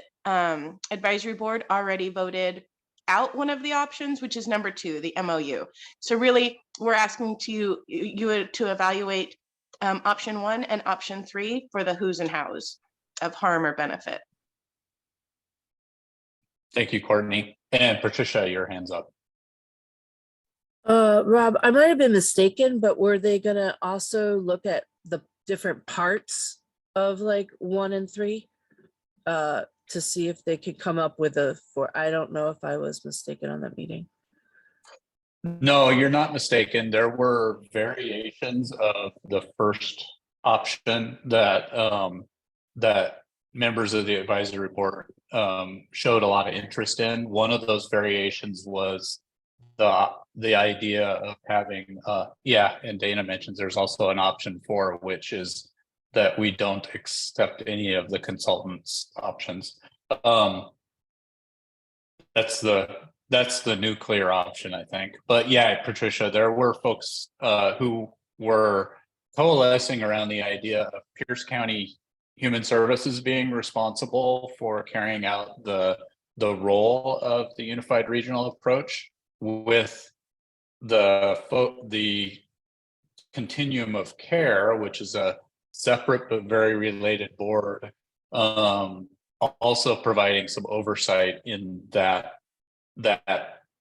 advisory board already voted out one of the options, which is number 2, the MOU. So really, we're asking you to evaluate option 1 and option 3 for the who's and how's of harm or benefit.
Thank you, Courtney. And Patricia, your hand's up.
Rob, I might have been mistaken, but were they gonna also look at the different parts of like 1 and 3 to see if they could come up with a 4? I don't know if I was mistaken on that meeting.
No, you're not mistaken. There were variations of the first option that that members of the advisory board showed a lot of interest in. One of those variations was the idea of having and Dana mentions there's also an option 4, which is that we don't accept any of the consultants' options. That's the nuclear option, I think. But yeah, Patricia, there were folks who were coalescing around the idea of Pierce County Human Services being responsible for carrying out the role of the unified regional approach, with the continuum of care, which is a separate but very related board, also providing some oversight in that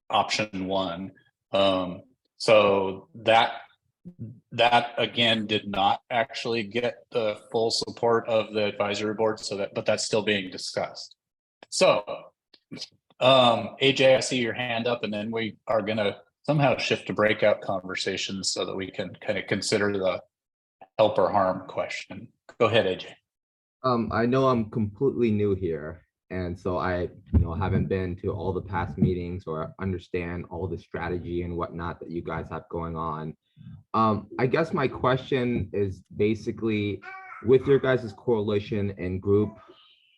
option 1. So that again did not actually get the full support of the advisory board, but that's still being discussed. So AJ, I see your hand up, and then we are going to somehow shift to breakout conversations so that we can kind of consider the help or harm question. Go ahead, AJ.
I know I'm completely new here, and so I haven't been to all the past meetings or understand all the strategy and whatnot that you guys have going on. I guess my question is basically with your guys' coalition and group,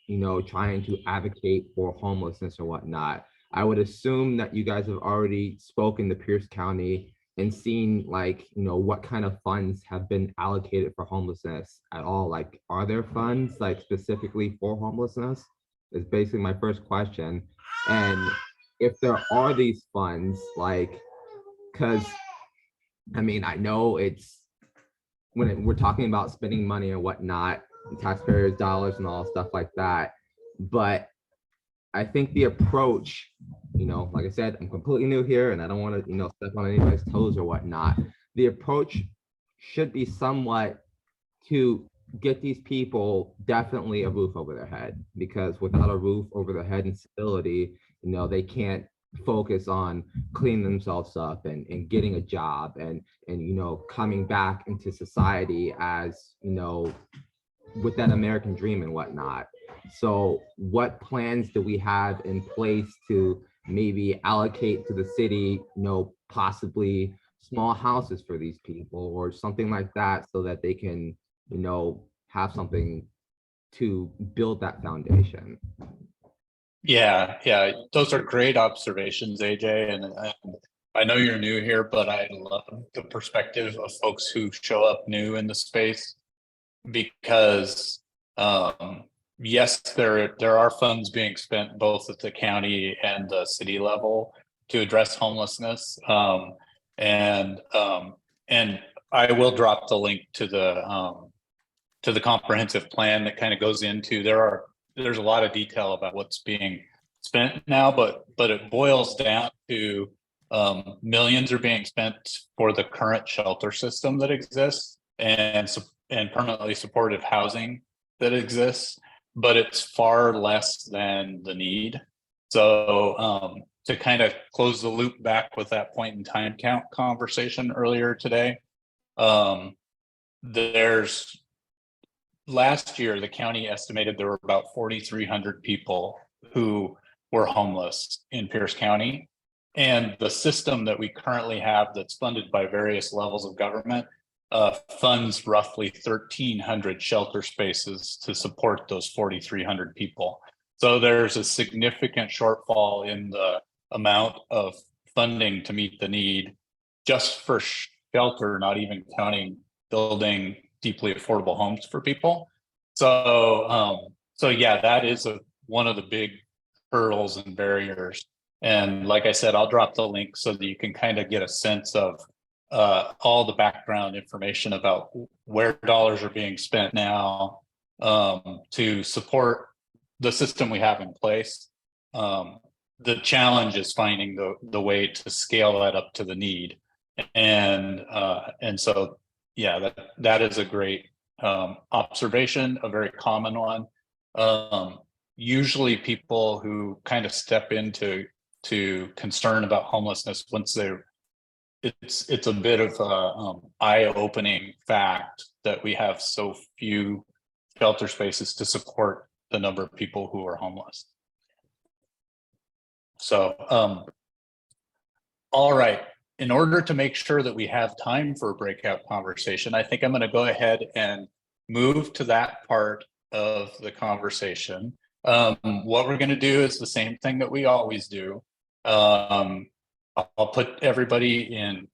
you know, trying to advocate for homelessness or whatnot, I would assume that you guys have already spoken to Pierce County and seen like, you know, what kind of funds have been allocated for homelessness at all. Like, are there funds like specifically for homelessness? Is basically my first question. And if there are these funds, like, because I mean, I know it's we're talking about spending money and whatnot, taxpayers' dollars and all stuff like that. But I think the approach, you know, like I said, I'm completely new here and I don't want to, you know, step on anybody's toes or whatnot. The approach should be somewhat to get these people definitely a roof over their head, because without a roof over their head and stability, you know, they can't focus on cleaning themselves up and getting a job and you know, coming back into society as, you know, with that American dream and whatnot. So what plans do we have in place to maybe allocate to the city, you know, possibly small houses for these people or something like that, so that they can, you know, have something to build that foundation?
Yeah, those are great observations, AJ. And I know you're new here, but I love the perspective of folks who show up new in the space, because yes, there are funds being spent both at the county and the city level to address homelessness. And I will drop the link to the comprehensive plan that kind of goes into, there's a lot of detail about what's being spent now, but it boils down to millions are being spent for the current shelter system that exists and permanently supportive housing that exists, but it's far less than the need. So to kind of close the loop back with that point in time count conversation earlier today, last year, the county estimated there were about 4,300 people who were homeless in Pierce County. And the system that we currently have that's funded by various levels of government funds roughly 1,300 shelter spaces to support those 4,300 people. So there's a significant shortfall in the amount of funding to meet the need just for shelter, not even counting building deeply affordable homes for people. So yeah, that is one of the big hurdles and barriers. And like I said, I'll drop the link so that you can kind of get a sense of all the background information about where dollars are being spent now to support the system we have in place. The challenge is finding the way to scale that up to the need. And so yeah, that is a great observation, a very common one. Usually people who kind of step into concern about homelessness, once it's a bit of a eye-opening fact that we have so few shelter spaces to support the number of people who are homeless. So all right. In order to make sure that we have time for a breakout conversation, I think I'm going to go ahead and move to that part of the conversation. What we're going to do is the same thing that we always do. I'll put everybody in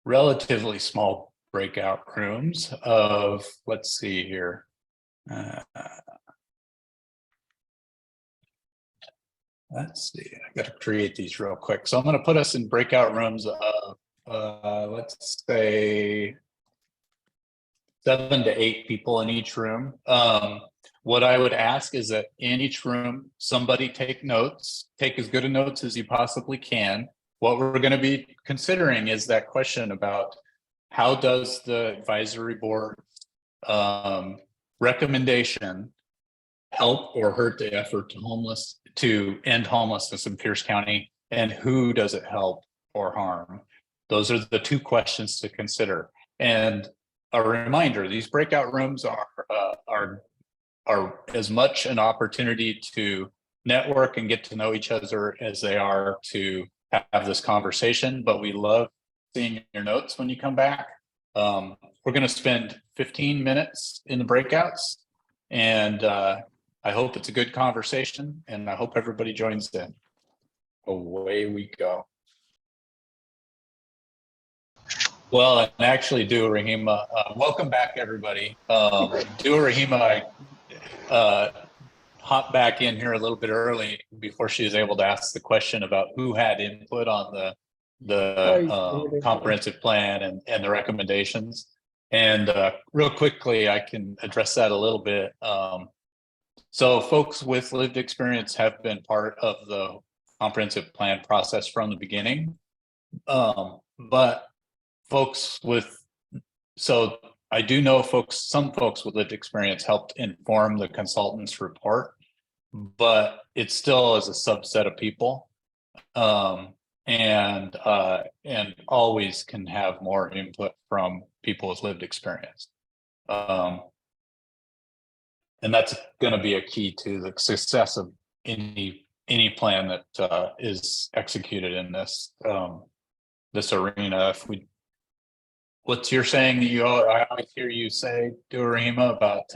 relatively small breakout rooms of, let's see here. Let's see, I got to create these real quick. So I'm going to put us in breakout rooms of, let's say 7 to 8 people in each room. What I would ask is that in each room, somebody take notes, take as good a notes as you possibly can. What we're going to be considering is that question about how does the advisory board recommendation help or hurt the effort to end homelessness in Pierce County, and who does it help or harm? Those are the two questions to consider. And a reminder, these breakout rooms are as much an opportunity to network and get to know each other as they are to have this conversation, but we love seeing your notes when you come back. We're going to spend 15 minutes in the breakouts, and I hope it's a good conversation, and I hope everybody joins in. Away we go. Well, and actually, Dua Rahima, welcome back, everybody. Dua Rahima, I hopped back in here a little bit early before she was able to ask the question about who had input on the comprehensive plan and the recommendations. And real quickly, I can address that a little bit. So folks with lived experience have been part of the comprehensive plan process from the beginning. But folks with, so I do know some folks with lived experience helped inform the consultant's report, but it still is a subset of people. And always can have more input from people with lived experience. And that's going to be a key to the success of any plan that is executed in this this arena. What's your saying that I always hear you say, Durima, about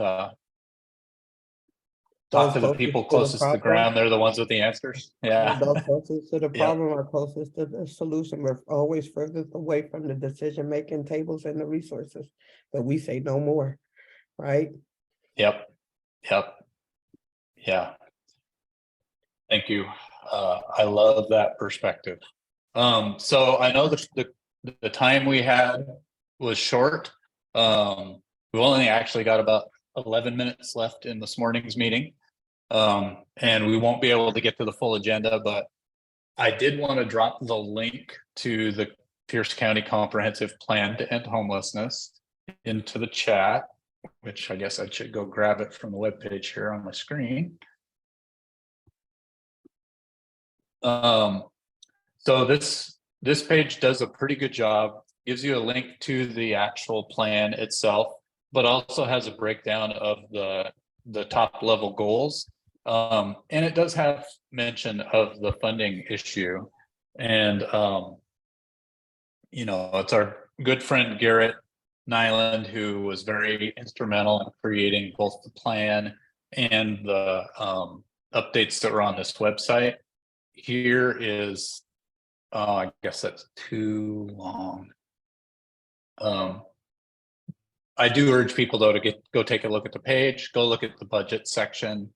talk to the people closest to the ground. They're the ones with the answers. Yeah.
Those closest to the problem are closest to the solution. We're always furthest away from the decision-making tables and the resources, but we say no more, right?
Yep. Yeah. Thank you. I love that perspective. So I know the time we had was short. We've only actually got about 11 minutes left in this morning's meeting. And we won't be able to get to the full agenda, but I did want to drop the link to the Pierce County Comprehensive Plan to End Homelessness into the chat, which I guess I should go grab it from the webpage here on my screen. So this page does a pretty good job, gives you a link to the actual plan itself, but also has a breakdown of the top level goals. And it does have mention of the funding issue. And, it's our good friend Garrett Nyland, who was very instrumental in creating both the plan and the updates that were on this website. Here is, I guess that's too long. I do urge people though to go take a look at the page, go look at the budget section.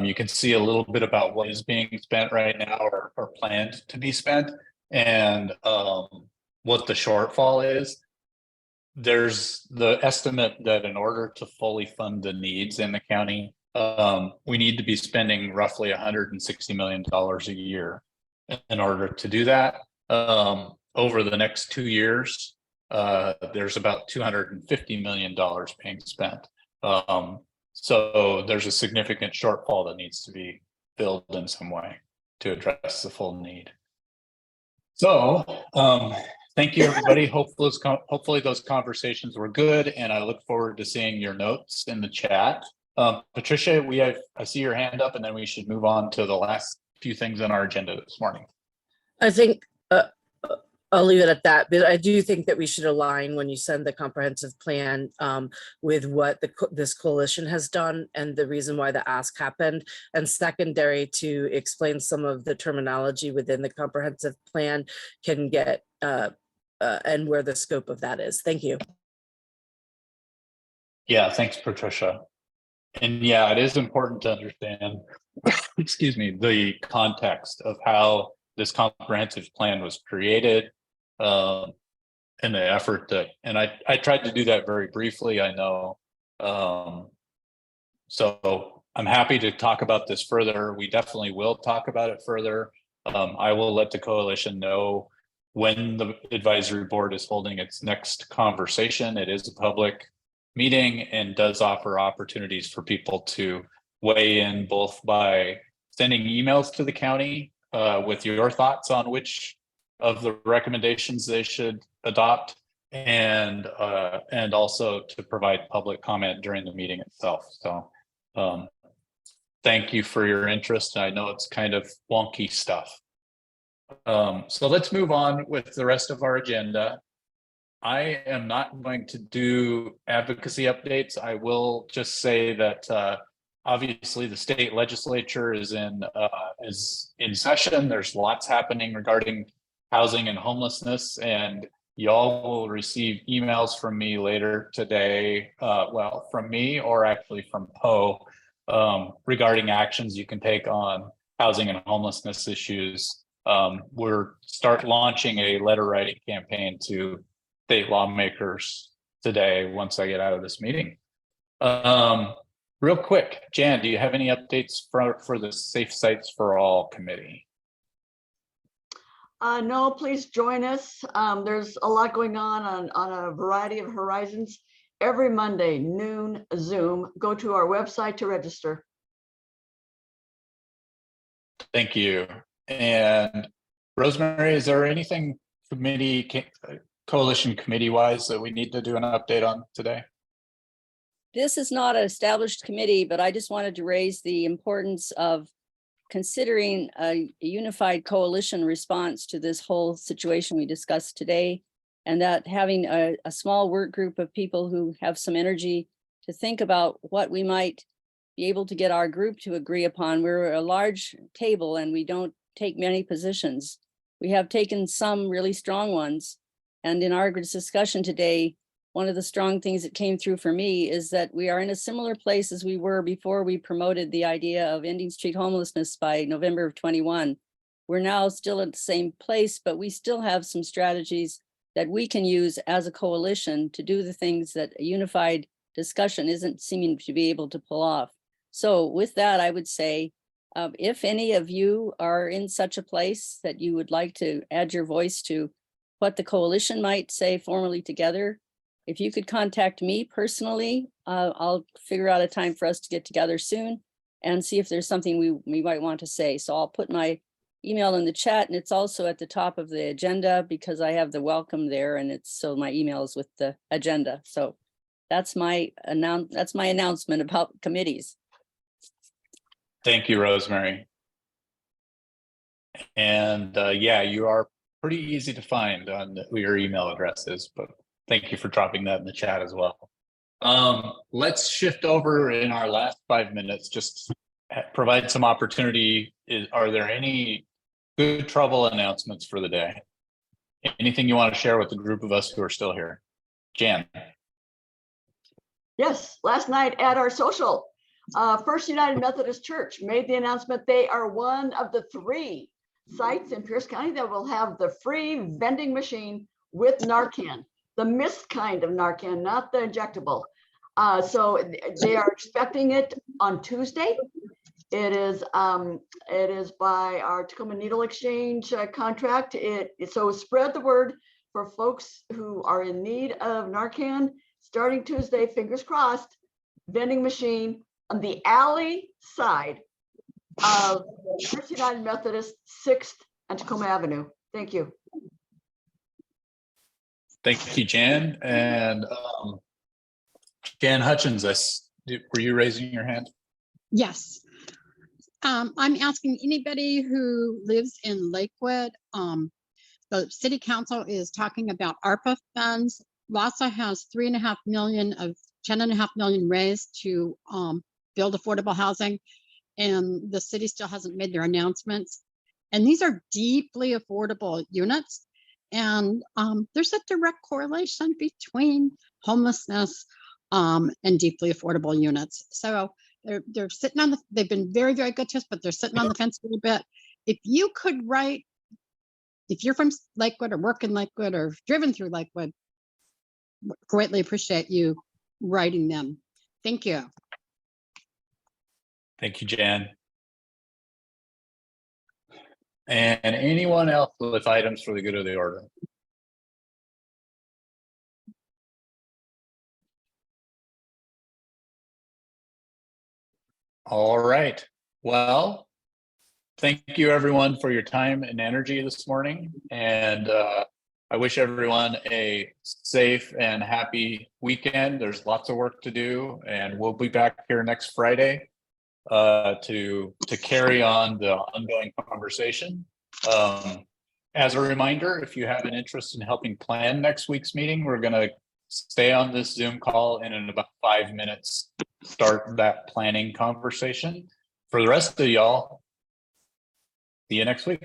You can see a little bit about what is being spent right now or planned to be spent, and what the shortfall is. There's the estimate that in order to fully fund the needs in the county, we need to be spending roughly $160 million a year. In order to do that, over the next 2 years, there's about $250 million being spent. So there's a significant shortfall that needs to be filled in some way to address the full need. So thank you, everybody. Hopefully those conversations were good, and I look forward to seeing your notes in the chat. Patricia, I see your hand up, and then we should move on to the last few things on our agenda this morning.
I think I'll leave it at that, but I do think that we should align when you send the comprehensive plan with what this coalition has done and the reason why the ask happened, and secondary to explain some of the terminology within the comprehensive plan can get and where the scope of that is. Thank you.
Yeah, thanks, Patricia. And yeah, it is important to understand, excuse me, the context of how this comprehensive plan was created, and the effort and I tried to do that very briefly, I know. So I'm happy to talk about this further. We definitely will talk about it further. I will let the coalition know when the advisory board is holding its next conversation. It is a public meeting and does offer opportunities for people to weigh in, both by sending emails to the county with your thoughts on which of the recommendations they should adopt, and also to provide public comment during the meeting itself. So thank you for your interest. I know it's kind of wonky stuff. So let's move on with the rest of our agenda. I am not going to do advocacy updates. I will just say that obviously the state legislature is in session. There's lots happening regarding housing and homelessness, and y'all will receive emails from me later today. Well, from me or actually from Poe regarding actions you can take on housing and homelessness issues. We're launching a letter writing campaign to state lawmakers today once I get out of this meeting. Real quick, Jan, do you have any updates for the Safe Sites for All committee?
No, please join us. There's a lot going on a variety of horizons. Every Monday, noon, Zoom. Go to our website to register.
Thank you. And Rosemary, is there anything coalition committee wise that we need to do an update on today?
This is not an established committee, but I just wanted to raise the importance of considering a unified coalition response to this whole situation we discussed today, and that having a small work group of people who have some energy to think about what we might be able to get our group to agree upon. We're a large table and we don't take many positions. We have taken some really strong ones. And in our discussion today, one of the strong things that came through for me is that we are in a similar place as we were before we promoted the idea of ending street homelessness by November of 21. We're now still at the same place, but we still have some strategies that we can use as a coalition to do the things that a unified discussion isn't seeming to be able to pull off. So with that, I would say, if any of you are in such a place that you would like to add your voice to what the coalition might say formally together, if you could contact me personally, I'll figure out a time for us to get together soon and see if there's something we might want to say. So I'll put my email in the chat, and it's also at the top of the agenda because I have the welcome there, and so my email is with the agenda. So that's my announcement about committees.
Thank you, Rosemary. And yeah, you are pretty easy to find on who your email address is, but thank you for dropping that in the chat as well. Let's shift over in our last 5 minutes, just provide some opportunity. Are there any good trouble announcements for the day? Anything you want to share with the group of us who are still here? Jan.
Yes, last night at our social, First United Methodist Church made the announcement they are one of the 3 sites in Pierce County that will have the free vending machine with Narcan, the mist kind of Narcan, not the injectable. So they are expecting it on Tuesday. It is by our Tacoma Needle Exchange contract. So spread the word for folks who are in need of Narcan. Starting Tuesday, fingers crossed, vending machine on the alley side of First United Methodist 6th and Tacoma Avenue. Thank you.
Thank you, Jan. And Jan Hutchins, were you raising your hand?
Yes. I'm asking anybody who lives in Lakewood. The city council is talking about ARPA funds. LASA has 3.5 million of 10.5 million raised to build affordable housing, and the city still hasn't made their announcements. And these are deeply affordable units, and there's a direct correlation between homelessness and deeply affordable units. So they're sitting on they've been very, very good to us, but they're sitting on the fence a little bit. If you could write, if you're from Lakewood or work in Lakewood or driven through Lakewood, greatly appreciate you writing them. Thank you.
Thank you, Jan. And anyone else with items for the good of the order? All right. Well, thank you everyone for your time and energy this morning. And I wish everyone a safe and happy weekend. There's lots of work to do, and we'll be back here next Friday to carry on the ongoing conversation. As a reminder, if you have an interest in helping plan next week's meeting, we're gonna stay on this Zoom call and in about 5 minutes, start that planning conversation. For the rest of y'all, see you next week.